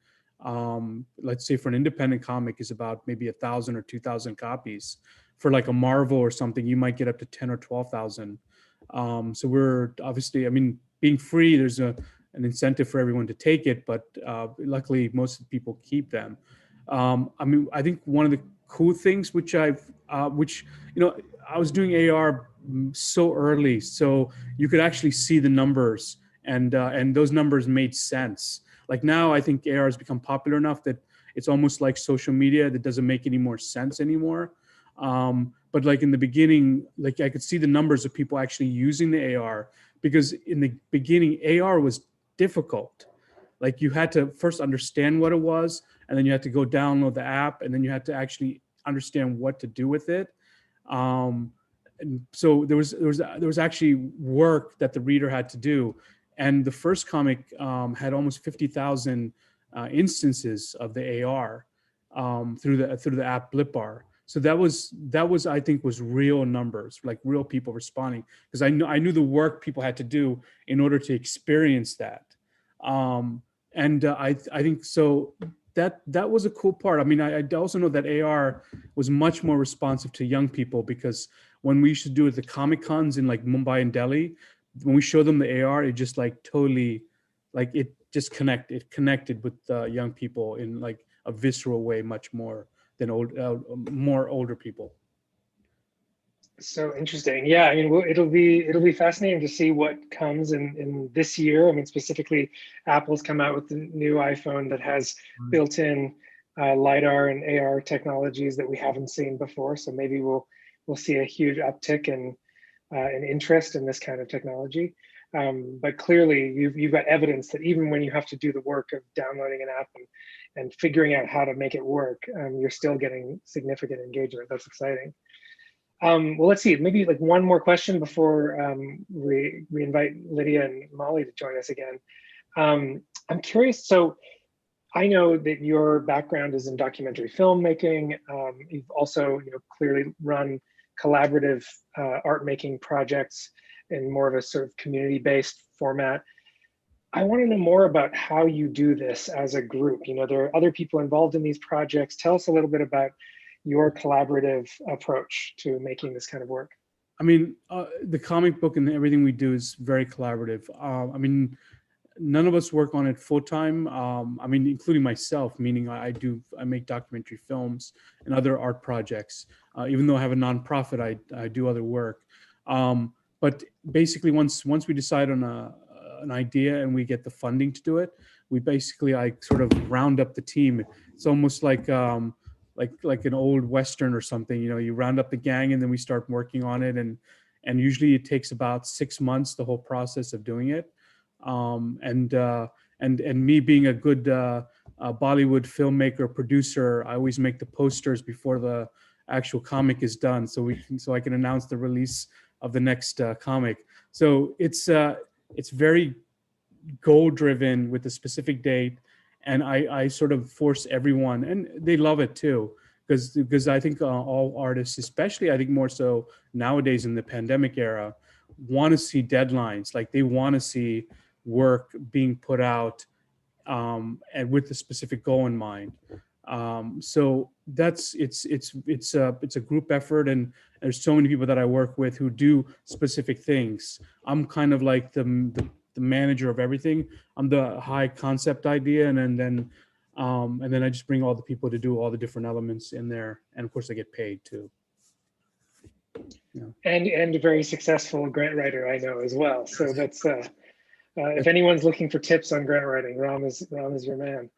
let's say for an independent comic, is about maybe 1,000 or 2,000 copies. For like a Marvel or something, you might get up to 10 or 12,000. So we're obviously, I mean, being free, there's an incentive for everyone to take it, but luckily most people keep them. I mean, I think one of the cool things which you know, I was doing AR so early, so you could actually see the numbers, and those numbers made sense. Like now, I think AR has become popular enough that it's almost like social media that doesn't make any more sense anymore. But like in the beginning, like I could see the numbers of people actually using the AR, because in the beginning, AR was difficult. Like you had to first understand what it was, and then you had to go download the app, and then you had to actually understand what to do with it. so there was actually work that the reader had to do, and the first comic had almost 50,000 instances of the AR through the app Blipbar. So that was I think was real numbers, like real people responding, because I knew the work people had to do in order to experience that, and I think so. That was a cool part. I mean, I also know that AR was much more responsive to young people, because when we used to do it at the Comic Cons in like Mumbai and Delhi, when we showed them the AR, it just like totally, like it just connected with young people in like a visceral way, much more than more older people. So interesting. Yeah, I mean, it'll be fascinating to see what comes in this year. I mean, specifically, Apple's come out with the new iPhone that has built-in LiDAR and AR technologies that we haven't seen before. So maybe we'll see a huge uptick in interest in this kind of technology. But clearly, you've got evidence that even when you have to do the work of downloading an app and figuring out how to make it work, you're still getting significant engagement. That's exciting. Well, let's see, maybe like one more question before we invite Lydia and Molly to join us again. I'm curious, so I know that your background is in documentary filmmaking. You've also, clearly run collaborative art making projects in more of a sort of community-based format. I want to know more about how you do this as a group. There are other people involved in these projects. Tell us a little bit about your collaborative approach to making this kind of work. I mean, the comic book and everything we do is very collaborative. I mean, none of us work on it full time. I mean, including myself, meaning I make documentary films and other art projects. Even though I have a nonprofit, I do other work. But basically, once we decide on an idea and we get the funding to do it, I sort of round up the team. It's almost like an old Western or something. You round up the gang and then we start working on it, and usually it takes about 6 months, the whole process of doing it. And me being a good Bollywood filmmaker, producer, I always make the posters before the actual comic is done, so I can announce the release of the next comic. So it's very goal driven with a specific date. And I sort of force everyone, and they love it too, because I think all artists, especially I think more so nowadays in the pandemic era, want to see deadlines. Like they want to see work being put out, and with a specific goal in mind. So it's a group effort, and there's so many people that I work with who do specific things. I'm kind of like the manager of everything. I'm the high concept idea, and then I just bring all the people to do all the different elements in there, and of course I get paid too. Yeah. And a very successful grant writer, I know, as well. So that's if anyone's looking for tips on grant writing, Ram is your man.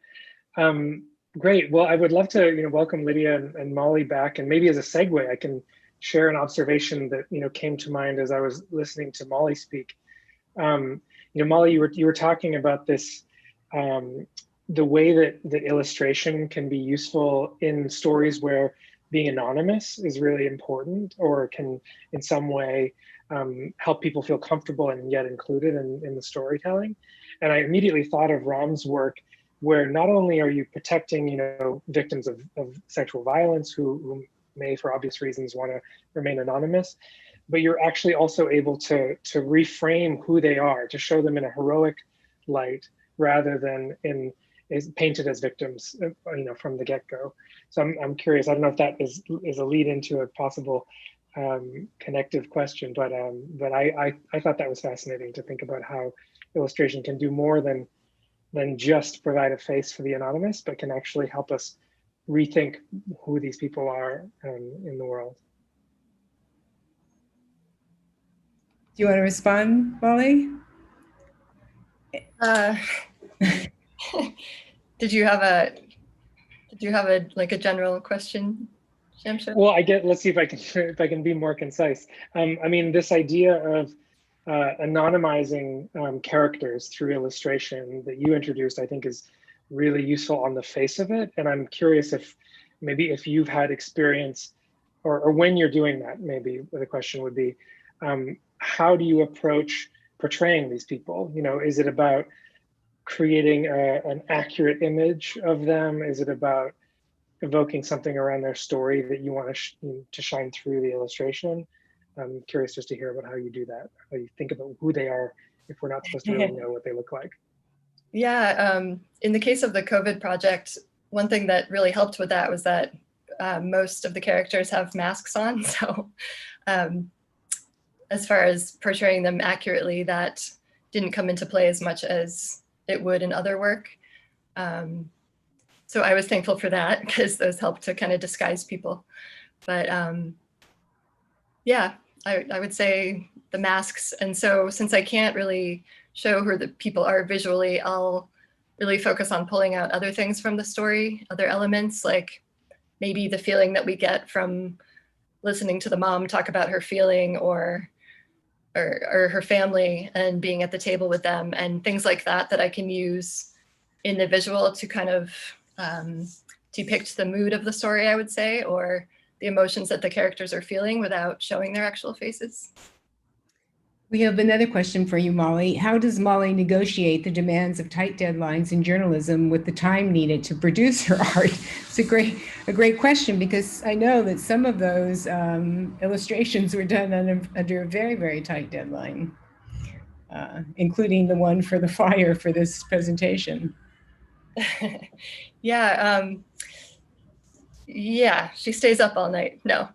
Great. Well, I would love to welcome Lydia and Molly back, and maybe as a segue, I can share an observation that came to mind as I was listening to Molly speak. Molly, you were talking about this, the way that illustration can be useful in stories where being anonymous is really important, or can in some way help people feel comfortable and yet included in the storytelling. And I immediately thought of Ram's work, where not only are you protecting victims of sexual violence who may, for obvious reasons, want to remain anonymous, but you're actually also able to reframe who they are, to show them in a heroic light rather than painted as victims, from the get-go. So I'm curious. I don't know if that is a lead into a possible connective question, but I thought that was fascinating to think about how illustration can do more than just provide a face for the anonymous, but can actually help us rethink who these people are in the world. Do you want to respond, Molly? Did you have a general question, Shamsha? Well, let's see if I can be more concise. I mean, this idea of anonymizing characters through illustration that you introduced, I think is really useful on the face of it. And I'm curious if you've had experience or when you're doing that, maybe the question would be, how do you approach portraying these people? You know, is it about creating an accurate image of them? Is it about evoking something around their story that you want to shine through the illustration? I'm curious just to hear about how you do that, how you think about who they are if we're not supposed to really know what they look like. Yeah, in the case of the COVID project, one thing that really helped with that was that most of the characters have masks on. So as far as portraying them accurately, that didn't come into play as much as it would in other work. So I was thankful for that because those helped to kind of disguise people. But yeah, I would say the masks. And so since I can't really show who the people are visually, I'll really focus on pulling out other things from the story, other elements, like maybe the feeling that we get from listening to the mom talk about her feeling or her family and being at the table with them, and things like that that I can use in the visual to kind of depict the mood of the story, I would say, or the emotions that the characters are feeling without showing their actual faces. We have another question for you, Molly. How does Molly negotiate the demands of tight deadlines in journalism with the time needed to produce her art? It's a great question, because I know that some of those illustrations were done under a very, very tight deadline, including the one for the flyer for this presentation. Yeah, yeah, she stays up all night. No,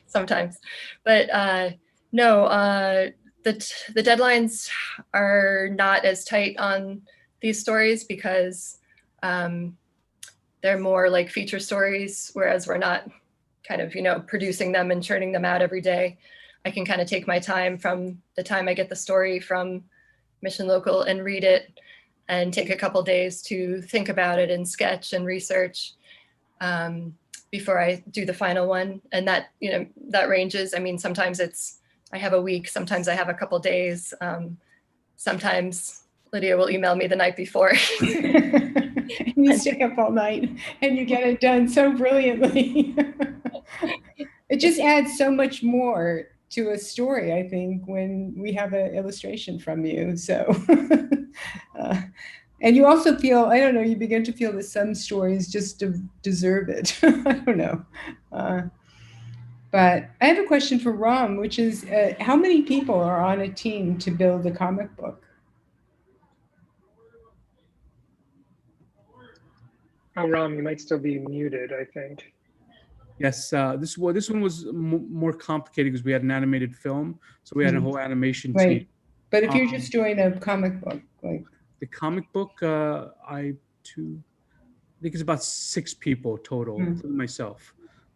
sometimes, but no, the deadlines are not as tight on these stories because they're more like feature stories, whereas we're not kind of, you know, producing them and churning them out every day. I can kind of take my time from the time I get the story from Mission Local and read it, and take a couple days to think about it and sketch and research before I do the final one. And that, you know, that ranges. I mean, sometimes I have a week, sometimes I have a couple days. Sometimes Lydia will email me the night before. And you stay up all night and you get it done so brilliantly. It just adds so much more to a story, I think, when we have an illustration from you. So, and you also feel, I don't know, you begin to feel that some stories just deserve it. I don't know. But I have a question for Ram, which is, how many people are on a team to build a comic book? Oh, Ram, you might still be muted, I think. Yes, this one was more complicated because we had an animated film, so we had a whole animation team. But if you're just doing a comic book, like the comic book, I think it's about 6 people total, including myself,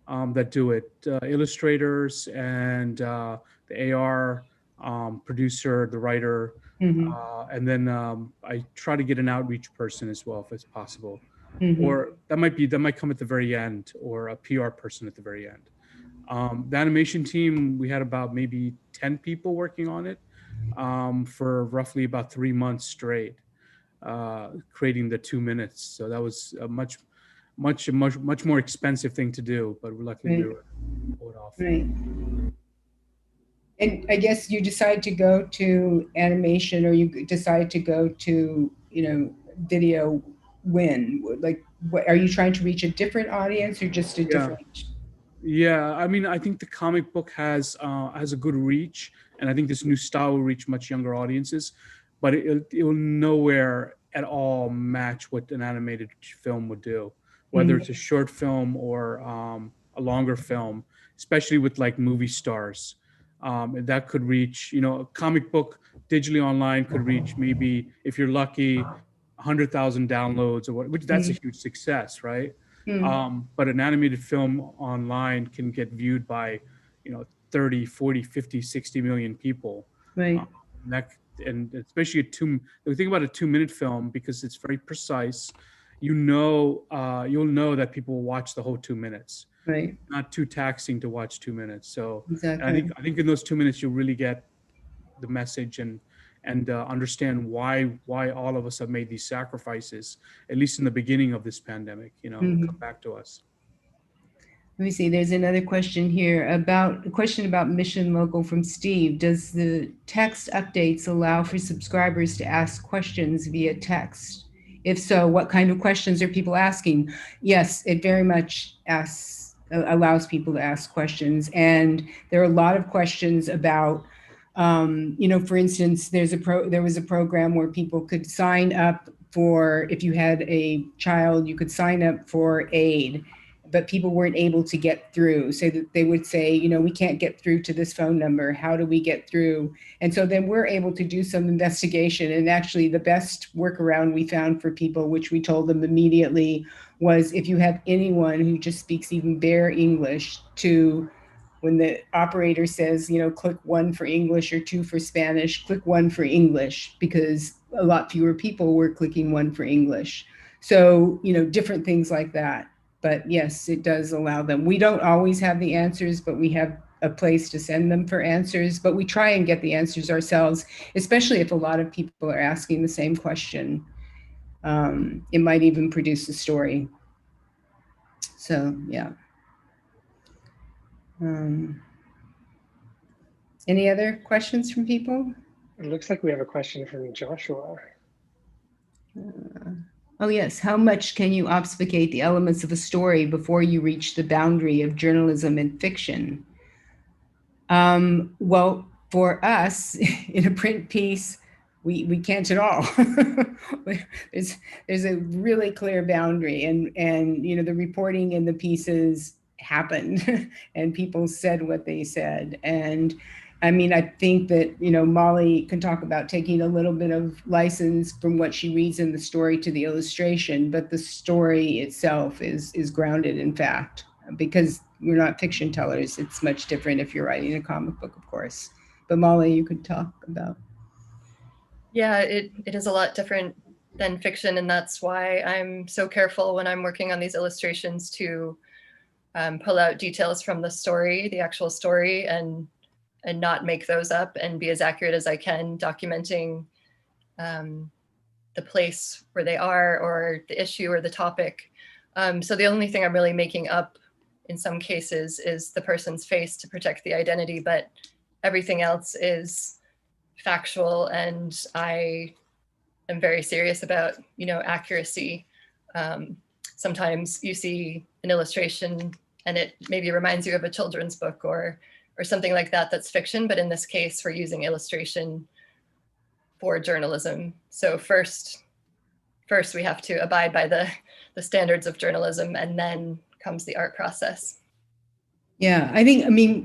that do it. Illustrators and the AR producer, the writer, and then I try to get an outreach person as well if it's possible. Or that might come at the very end, or a PR person at the very end. The animation team, we had about maybe 10 people working on it for roughly about 3 months straight, creating the 2 minutes. So that was a much more expensive thing to do, but luckily we were pulled off. Right. And I guess you decide to go to animation, or you decide to go to, you know, video. When, like, what, are you trying to reach a different audience or just a different? Yeah, I mean, I think the comic book has a good reach, and I think this new style will reach much younger audiences, but it will nowhere at all match what an animated film would do, whether it's a short film or a longer film, especially with like movie stars. That could reach, you know, a comic book digitally online could reach maybe, if you're lucky, 100,000 downloads, or which that's a huge success, right? But an animated film online can get viewed by, you know, 30, 40, 50, 60 million people. Right. And especially the thing about a 2-minute film, because it's very precise, you'll know that people will watch the whole 2 minutes. Right. Not too taxing to watch 2 minutes. So exactly. I think in those 2 minutes you'll really get the message and understand why all of us have made these sacrifices, at least in the beginning of this pandemic, you know, come back to us. Let me see, there's another question here about a question about Mission Local from Steve. Does the text updates allow for subscribers to ask questions via text? If so, what kind of questions are people asking? Yes, it very much allows people to ask questions. And there are a lot of questions about, for instance, there was a program where people could sign up for, if you had a child, you could sign up for aid, but people weren't able to get through. So that they would say, we can't get through to this phone number. How do we get through? And so then we're able to do some investigation. And actually the best workaround we found for people, which we told them immediately, was if you have anyone who just speaks even bare English, to, when the operator says, click 1 for English or 2 for Spanish, click 1 for English, because a lot fewer people were clicking 1 for English. So, different things like that. But yes, it does allow them. We don't always have the answers, but we have a place to send them for answers. But we try and get the answers ourselves, especially if a lot of people are asking the same question. It might even produce a story. So, yeah. Any other questions from people? It looks like we have a question from Joshua. Oh yes, how much can you obfuscate the elements of a story before you reach the boundary of journalism and fiction? Well, for us, in a print piece, we can't at all. There's a really clear boundary, and the reporting in the pieces happened and people said what they said. And I think that, Molly can talk about taking a little bit of license from what she reads in the story to the illustration, but the story itself is grounded in fact, because we're not fiction tellers. It's much different if you're writing a comic book, of course. But Molly, you could talk about. Yeah, it is a lot different than fiction, and that's why I'm so careful when I'm working on these illustrations to pull out details from the story, the actual story, and not make those up, and be as accurate as I can, documenting the place where they are, or the issue or the topic. So the only thing I'm really making up in some cases is the person's face to protect the identity, but everything else is factual, and I am very serious about, accuracy. Sometimes you see an illustration and it maybe reminds you of a children's book or something like that that's fiction, but in this case, we're using illustration for journalism. So first we have to abide by the standards of journalism, and then comes the art process. Yeah,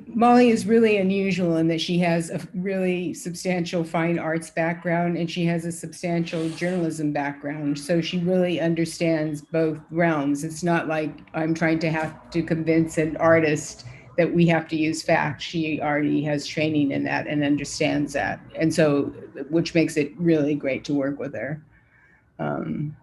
Molly is really unusual in that she has a really substantial fine arts background and she has a substantial journalism background. So she really understands both realms. It's not like I'm trying to have to convince an artist that we have to use facts. She already has training in that and understands that. And so, which makes it really great to work with her. I'd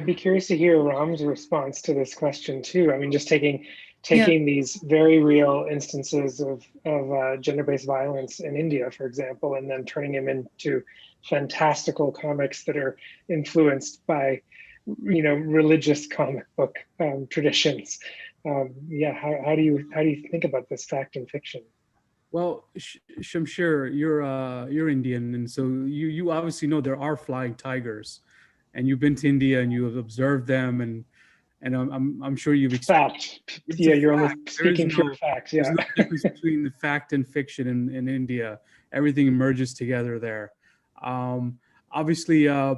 be curious to hear Ram's response to this question too. Just taking Yeah. these very real instances of gender-based violence in India, for example, and then turning them into fantastical comics that are influenced by, religious comic book traditions. How do you think about this fact and fiction? Well, Shamshir, you're Indian, and so you obviously know there are flying tigers, and you've been to India and you have observed them, and I'm sure you've fact. Yeah, you're only speaking pure facts. Yeah, there's no difference between the fact and fiction in India. Everything merges together there. Obviously, I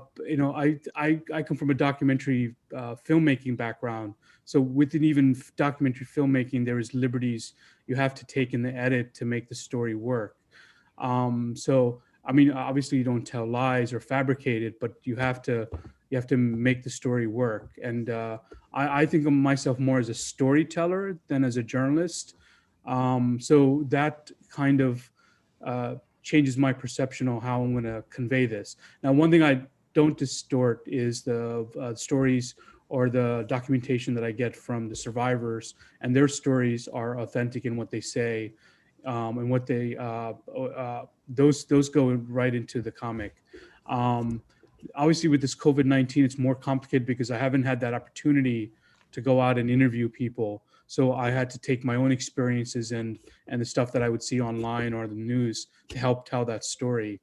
come from a documentary filmmaking background. So within even documentary filmmaking, there is liberties you have to take in the edit to make the story work. Obviously you don't tell lies or fabricate it, but you have to make the story work. And I think of myself more as a storyteller than as a journalist. So that kind of changes my perception on how I'm going to convey this. Now, one thing I don't distort is the stories or the documentation that I get from the survivors, and their stories are authentic in what they say, and what they those go right into the comic. Obviously, with this COVID-19, it's more complicated because I haven't had that opportunity to go out and interview people. So I had to take my own experiences and the stuff that I would see online or the news to help tell that story.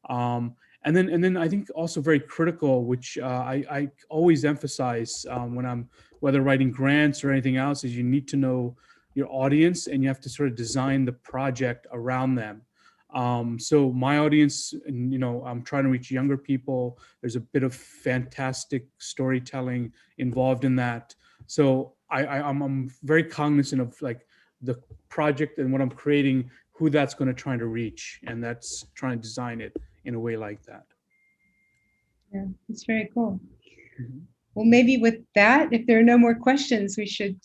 And then I think also very critical, which I always emphasize when I'm whether writing grants or anything else, is you need to know your audience and you have to sort of design the project around them. So my audience, and I'm trying to reach younger people. There's a bit of fantastic storytelling involved in that. So I'm very cognizant of like the project and what I'm creating, who that's going to try to reach, and that's trying to design it in a way like that. Yeah, it's very cool. Mm-hmm. Well, maybe with that, if there are no more questions, we should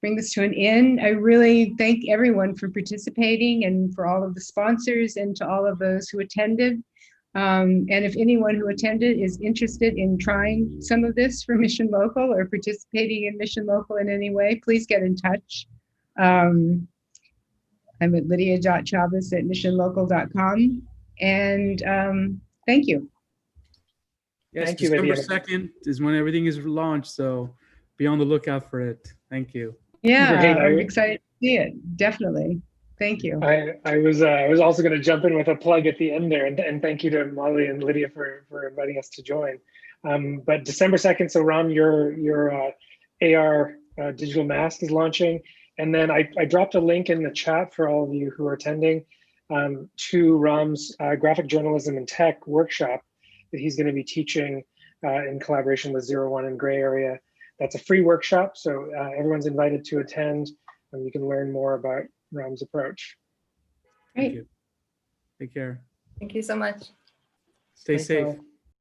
bring this to an end. I really thank everyone for participating and for all of the sponsors and to all of those who attended. And if anyone who attended is interested in trying some of this for Mission Local or participating in Mission Local in any way, please get in touch. I'm at lydia.chavez@missionlocal.com. And thank you. Yes, Thank you, December Lydia. 2nd is when everything is launched, so be on the lookout for it. Thank you. Yeah, Great. I'm excited to see it. Definitely. Thank you. I was also going to jump in with a plug at the end there, and thank you to Molly and Lydia for inviting us to join. But December 2nd, so Ram, your AR digital mask is launching, and then I dropped a link in the chat for all of you who are attending to Ram's graphic journalism and tech workshop that he's going to be teaching in collaboration with ZERO1 and Gray Area. That's a free workshop, so everyone's invited to attend, and you can learn more about Ram's approach. Great. Thank you. Take care. Thank you so much. Stay Thanks, safe. all.